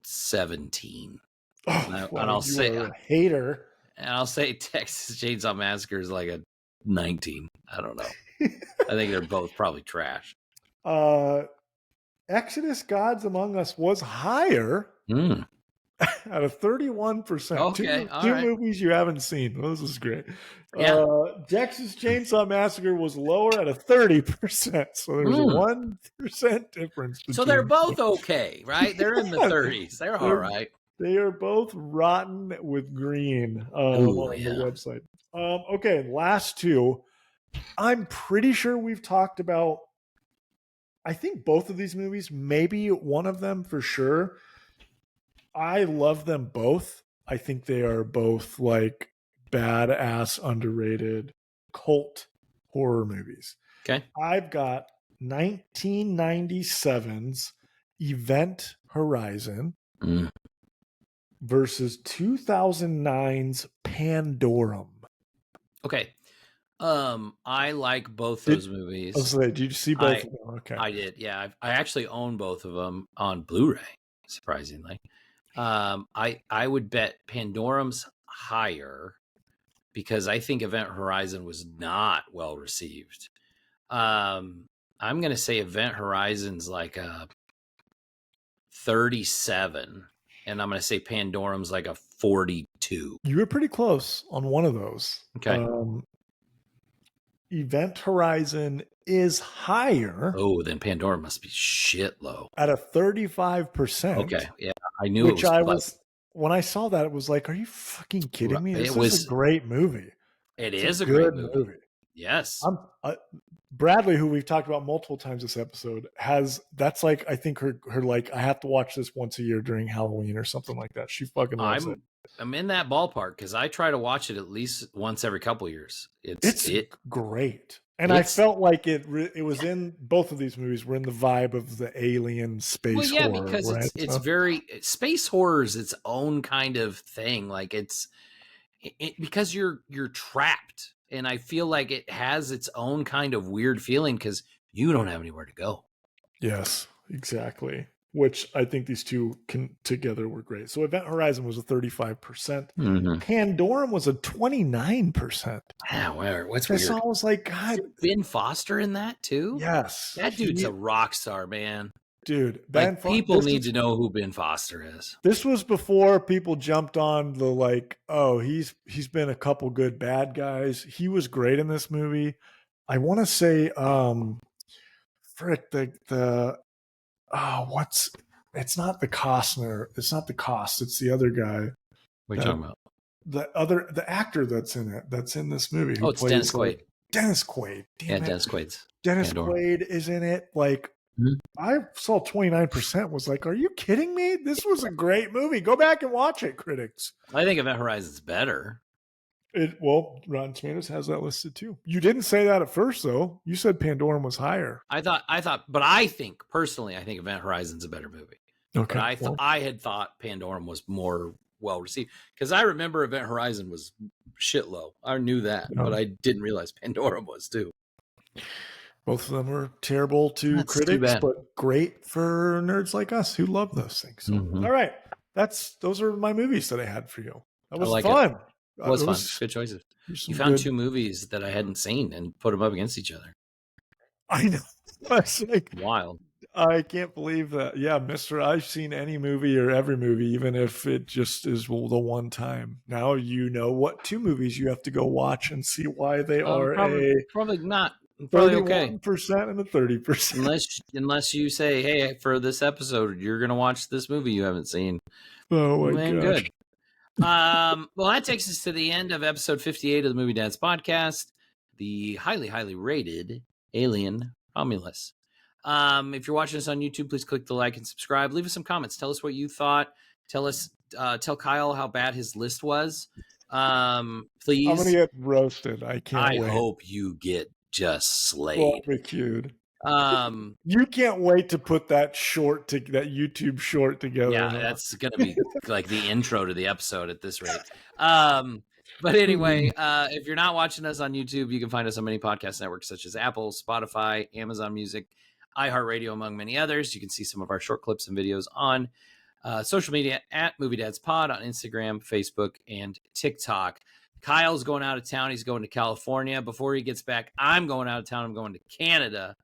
17. Oh, and I'll say a hater. And I'll say Texas Chainsaw Massacre is like a 19. I don't know. I think they're both probably trash. Exodus: Gods Among Us was higher at a 31%. Okay, two movies you haven't seen. Well, this is great. Yeah. Texas Chainsaw Massacre was lower at a 30%. So there's a 1% difference. So they're both okay, right? They're in the 30s. They're all right. They are both rotten with green on the website. Okay, last two. I'm pretty sure we've talked about, I think both of these movies, maybe one of them for sure. I love them both. I think they are both like badass, underrated cult horror movies. Okay. I've got 1997's Event Horizon Mm. versus 2009's Pandorum. Okay. I like both those movies. Did you see both of them? Okay. I did. Yeah. I actually own both of them on Blu-ray, surprisingly. I would bet Pandorum's higher because I think Event Horizon was not well received. I'm going to say Event Horizon's like a 37, and I'm going to say Pandorum's like a 42. You were pretty close on one of those. Okay. Event Horizon is higher. Oh, then Pandorum must be shit low. At a 35%. Okay. Yeah. I knew it was. When I saw that, it was like, are you fucking kidding me? This is a great movie. It's a great movie. Yes. Bradley, who we've talked about multiple times this episode, that's like, I think her like, I have to watch this once a year during Halloween or something like that. She fucking loves it. I'm in that ballpark because I try to watch it at least once every couple of years. It's great. And I felt like it was in both of these movies were in the vibe of the alien space horror. Because right? it's very space horror is its own kind of thing. Like because you're trapped, and I feel like it has its own kind of weird feeling because you don't have anywhere to go. Yes, exactly. Which I think these two together were great. So Event Horizon was a 35%. Mm-hmm. Pandorum was a 29%. Yeah, what's weird? I was like, God. Ben Foster in that too? Yes. That dude's a rock star, man. Dude, people need to know who Ben Foster is. This was before people jumped on the like, oh, he's been a couple good bad guys. He was great in this movie. I want to say, it's not the Costner. It's not the Cost. It's the other guy. What are you talking about? The actor that's in it, that's in this movie. Oh, it's Dennis Quaid. Dennis Quaid. Damn it. Dennis Quaid's. Dennis Quaid is in it. Like, I saw 29% was like, are you kidding me? This was a great movie. Go back and watch it, critics. I think Event Horizon's better. Rotten Tomatoes has that listed too. You didn't say that at first, though. You said Pandorum was higher. I thought, but I think personally, I think Event Horizon's a better movie. Okay. But I had thought Pandorum was more well received because I remember Event Horizon was shit low. I knew that, but I didn't realize Pandorum was too. Both of them were terrible to critics, but great for nerds like us who love those things. So, all right, those are my movies that I had for you. That was fun. It was fun. Good choices. You found two movies that I hadn't seen and put them up against each other. I know. That's like wild. I can't believe that. Yeah, Mr. I've seen any movie or every movie, even if it just is the one time. Now you know what two movies you have to go watch and see why they are probably not. Probably okay. 31% and a 30%. Unless you say, hey, for this episode, you're going to watch this movie you haven't seen. Oh my gosh. Good. Well, that takes us to the end of episode 58 of the Movie Dads podcast, the highly, highly rated Alien Romulus. If you're watching us on YouTube, please click the like and subscribe. Leave us some comments. Tell us what you thought. Tell Kyle how bad his list was. Please. I'm going to get roasted. I can't wait. I hope you get just slayed. Barbecued. You can't wait to put that YouTube short together. Yeah, that's gonna be like the intro to the episode at this rate. But anyway, if you're not watching us on YouTube, you can find us on many podcast networks such as Apple, Spotify, Amazon Music, iHeartRadio, among many others. You can see some of our short clips and videos on social media at Movie Dads Pod on Instagram, Facebook, and TikTok. Kyle's going out of town. He's going to California. Before he gets back, I'm going out of town. I'm going to Canada.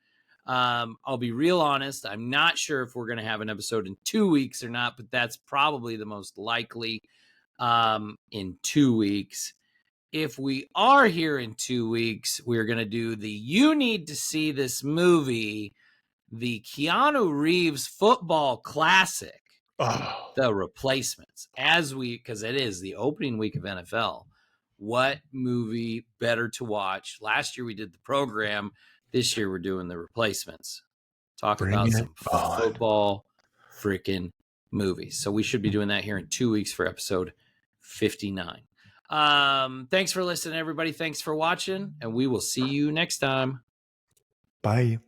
I'll be real honest. I'm not sure if we're going to have an episode in 2 weeks or not, but that's probably the most likely in 2 weeks. If we are here in 2 weeks, we're going to do You Need to See This Movie, the Keanu Reeves football classic, The Replacements, because it is the opening week of NFL. What movie better to watch? Last year we did the program. This year we're doing The Replacements. About some football freaking movies. So we should be doing that here in 2 weeks for episode 59. Thanks for listening, everybody. Thanks for watching, and we will see you next time. Bye.